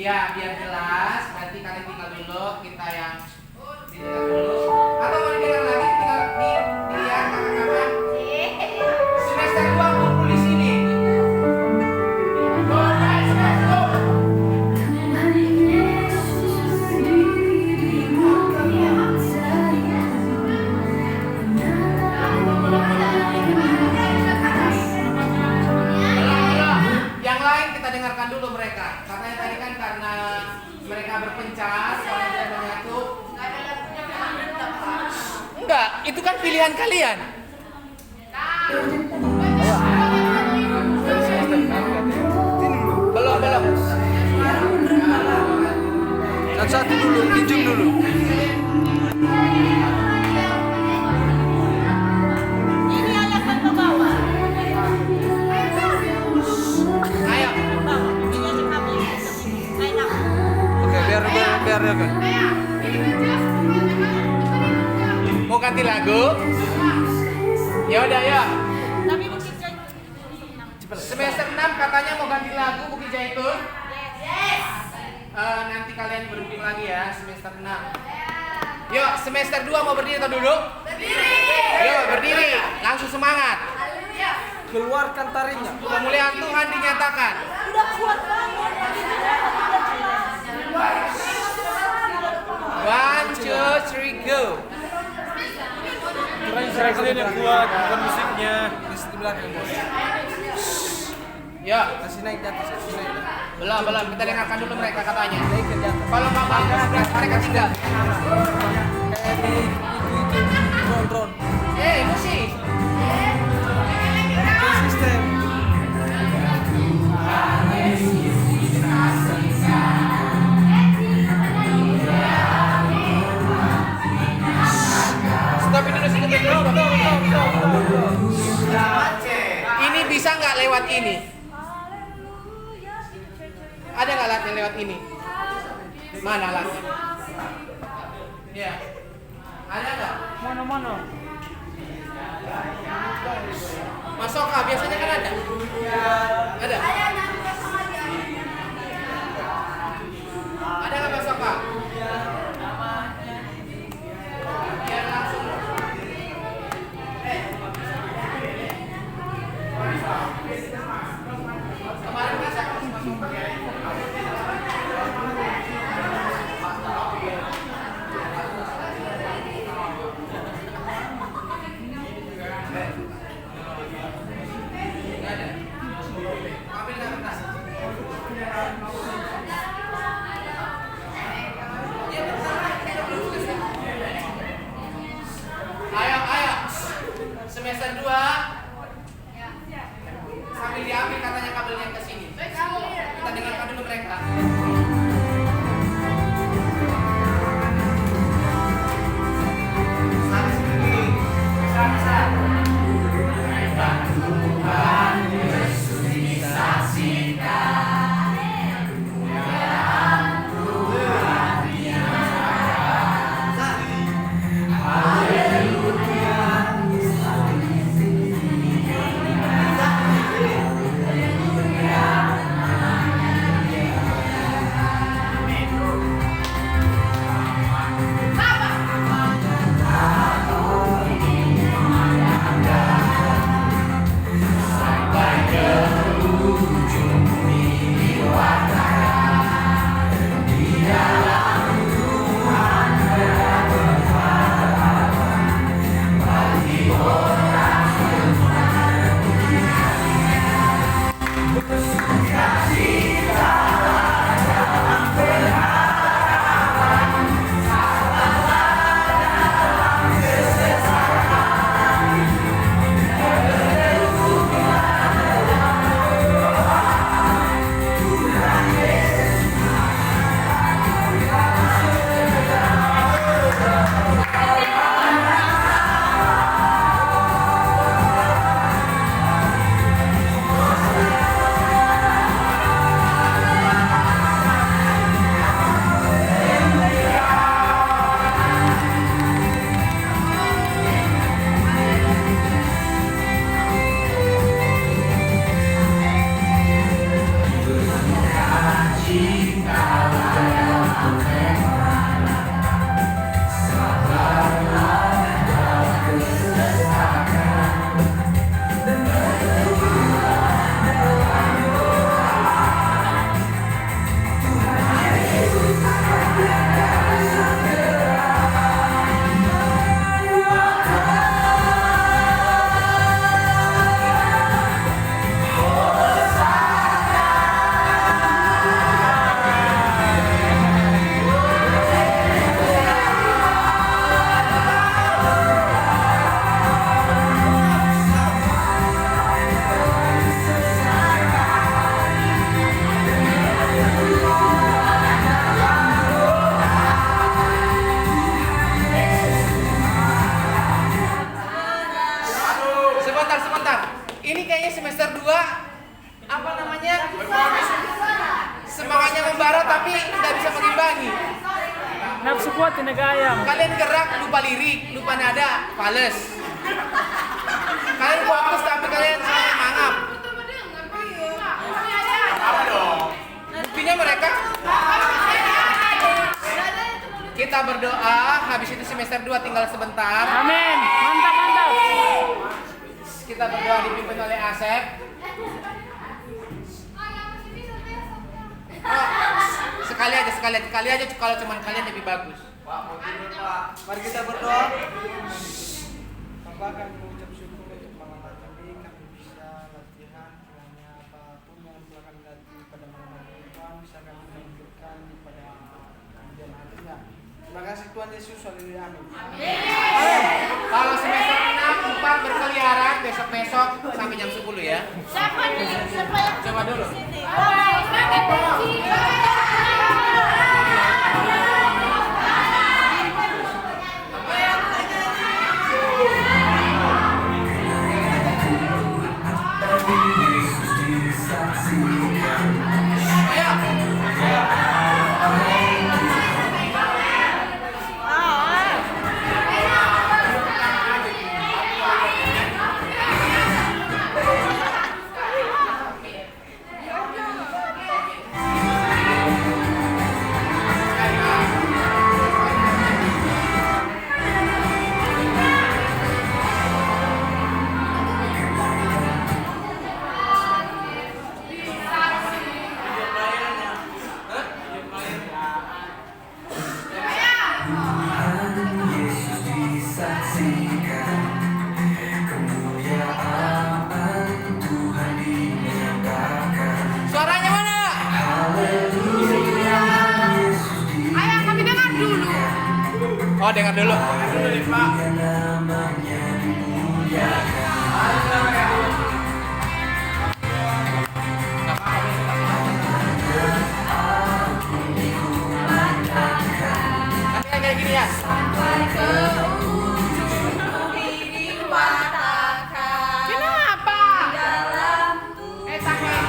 Ya, biar jelas, nanti kalian tinggal dulu, kita yang didengar dulu. Atau mau didengar lagi, tinggal dilihat kakak-kakak. Semester 2 kumpul di sini. Yang lain kita dengarkan dulu mereka. Katanya tadi kan karena mereka berpencar, kalau tidak menyatu. Enggak, itu kan pilihan kalian. Belum. Satu dulu, pinjam dulu. Ayo. Oke, biar ya kan. Mau ganti lagu? Ya udah ya. Semester 6 katanya mau ganti lagu Bukit Zaitun. Nanti kalian berunding lagi ya semester 6. Yuk, semester 2 mau berdiri atau duduk? Berdiri. Yuk, berdiri. Langsung semangat. Keluarkan taringnya. Kemuliaan Tuhan dinyatakan. Udah kuat banget. 1, 2, 3, go. Keren kalian yang kuat, bukan musiknya. Di belakang bos. Ya, Kasih naik di atas, kasih naik. belum. Kita dengarkan dulu mereka katanya. Naik ke atas. Kalau nggak bagus, mereka tinggal. Drone. Musik. Sistem. Stop ini dulu, sedikit dulu. Ini bisa nggak lewat ini? Ada nggak alatnya lewat ini? Mana alatnya? Ya. Ada nggak? Mana? Masoka biasanya kan ada. Ada. Ada nggak masoka? Biar langsung. Kemarin bisa masoka. Ambil berdua apa namanya? Semangatnya membara tapi nggak bisa mengimbangi. Nafsu kuat tenaga ayam. Kalian gerak lupa lirik, lupa nada, fales. Kalian fokus tapi kalian salah mangap. Apa dong? Buktinya mereka. Kita berdoa, habis itu semester 2 tinggal sebentar. Amin. Mantap, mantap. Kita berdoa dipimpin oleh Asep. Oh, sekali aja kalau cuma kalian lebih bagus. Pak, mau tidur Pak. Mari kita berdoa. Bapak akan mengucap syukur untuk malam hari ini kami bisa latihan kiranya apapun yang telah kami latih pada malam hari ini Tuhan bisa kami lanjutkan pada kemudian harinya. Terima kasih Tuhan Yesus, haleluya, amin. Kalau semester 6, 4 berkeliaran besok sampai jam 10 ya. Siapa nih? Siapa yang Coba dulu. Suaranya mana? Ayo kami dengar dulu. Oh, dengar dulu. Pak. Nanti kayak gini ya. Kenapa? Tangan.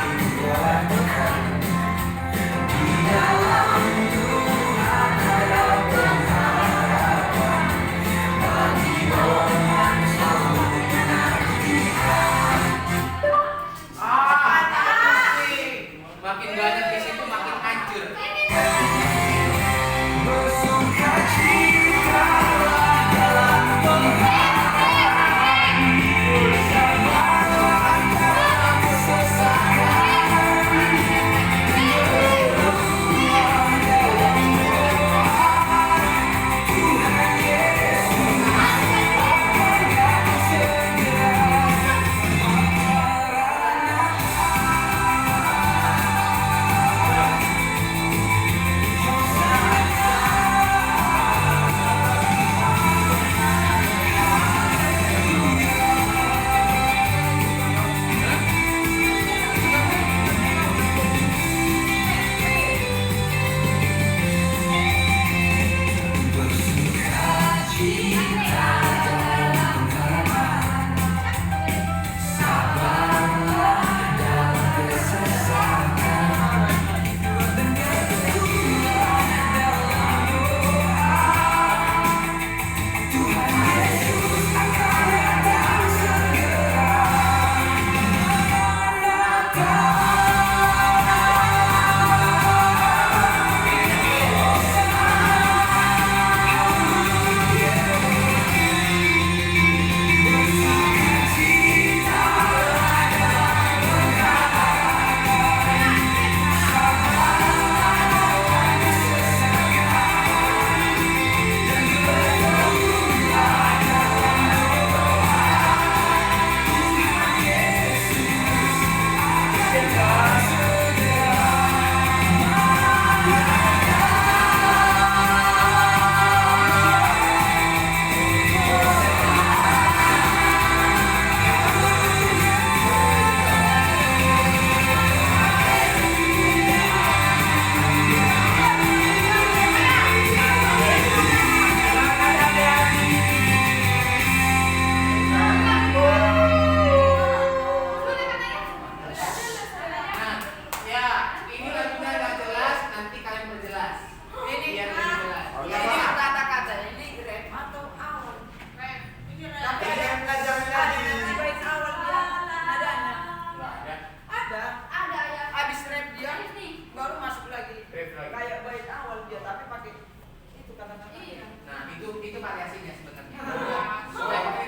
variasinya sebenarnya.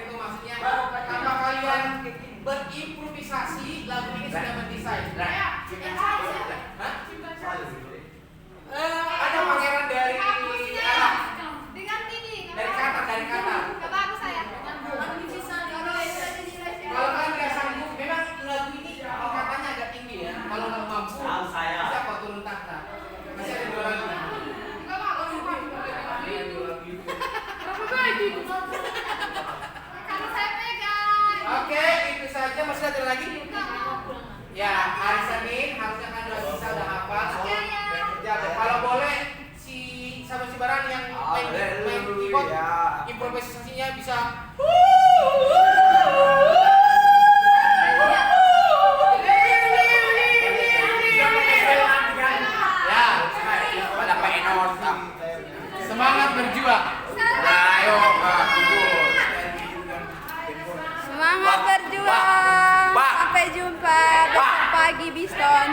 Itu maksudnya tanpa kalian berimprovisasi, lagu ini sudah mendesain. Hah? Ada pangeran dari dari kata. Kalau kalian nggak sanggup, memang lagu ini tingkatannya agak tinggi ya. Kalau nggak mampu, bisa kok turun tahta. Masih ada 2 lagu. Oke, itu saja. Masih ada lagi? Ya, hari Senin harusnya kan bisa udah hafal. Kalau boleh si sama si Baran yang main keyboard, improvisasinya bisa. Semangat berjuang. Ayo, Semangat berjuang. Sampai jumpa besok pagi Biston.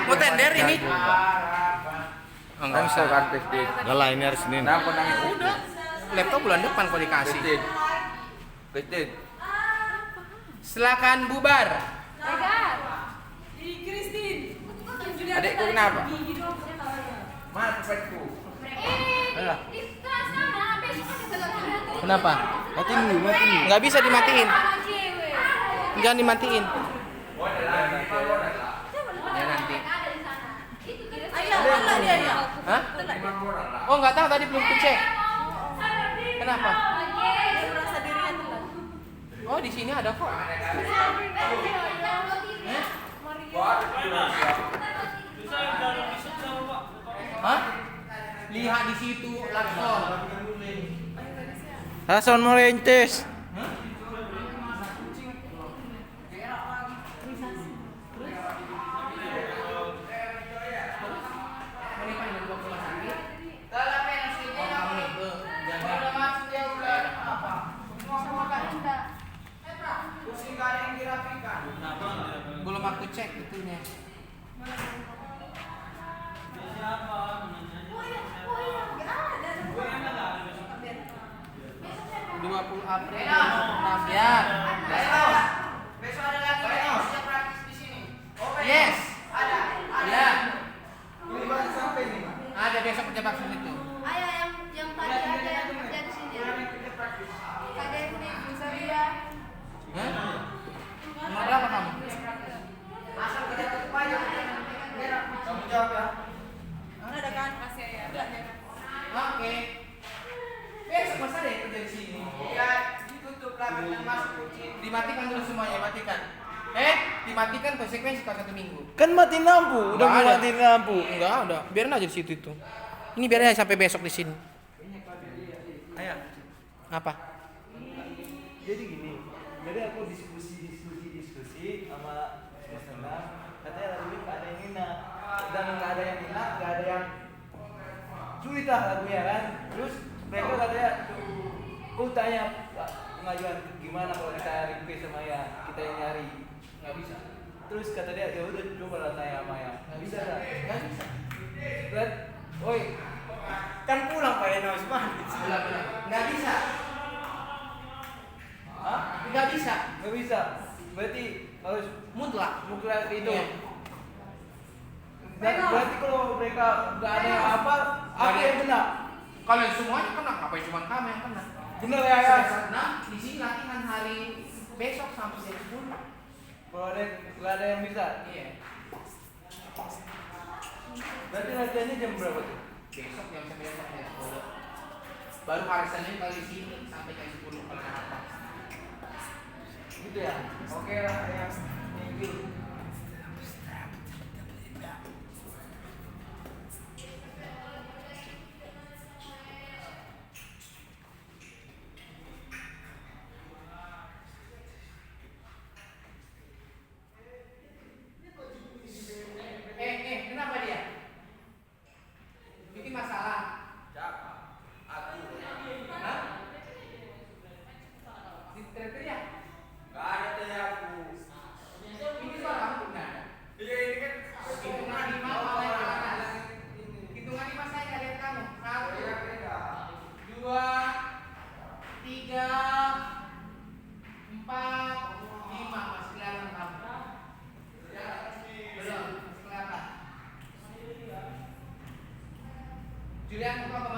Mau tender ini? Enggak bisa kan Presiden. Enggak lah, ini hari Senin. Udah. Laptop bulan depan kok dikasih. Presiden. Silakan bubar. Adikku kenapa? Mana tempatku? Kenapa? Matiin dulu, matiin dulu. Nggak bisa dimatiin. Jangan dimatiin. Ya nanti. Hah? Oh nggak tahu tadi belum cek. Kenapa? Oh di sini ada kok. Hah? Lihat di situ Lakson. Hasan Morences. Belum aku cek itunya. 20 April. Ya. Besok ada lagi yang praktis di sini. Yes. Ada. Ya. Ini baru sampai nih. Ada besok kerja praktis itu. Ayah yang tadi ada yang kerja di sini. Ada yang bisa dia. Hah? Nomor berapa kamu? Asal kerja tetap aja. Kamu jawab ya. Ada kan? Kasih ya. Oke. Besok masa ada yang kerja di sini? Ya, ditutup lah dan masuk kunci. Dimatikan dulu semuanya, matikan. Dimatikan konsekuensi kalau 1 minggu. Kan mati lampu, udah Nggak ada. matiin lampu. Enggak, udah. Biarin aja di situ itu. Ini biarin aja sampai besok di sini. Ayah. Apa? Jadi gini, jadi aku diskusi sama Mas Nena, katanya lagu ini nggak ada yang enak, dan nggak ada yang enak, nggak ada yang sulit lah lagunya kan. Terus mereka katanya, aku tanya pengajuan gimana kalau kita request sama ya, kita yang nyari, Nggak bisa. terus kata dia ya udah coba lah tanya sama ya, Nggak bisa bisa. nggak? Nggak bisa. Kan, oi, kan pulang Pak Enos mah. Nggak bisa. Hah? Nggak bisa. Nggak bisa. Berarti harus Mutlak. mutlak itu. Iya. Dan berarti kalau mereka nggak ada yang hafal, apa yang benar? Kalian semuanya kena, ngapain cuma kamu yang kena? Benar ya ya. Karena di sini latihan hari besok sampai jam 10. Kalau ada nggak ada yang bisa, Iya. berarti latihannya jam berapa tuh? Besok jam 9 sampai jam 10. Baru hari Senin kali sini sampai jam 10 kalau nggak hafal. Gitu ya. Oke lah ya. Thank you. Julian, kau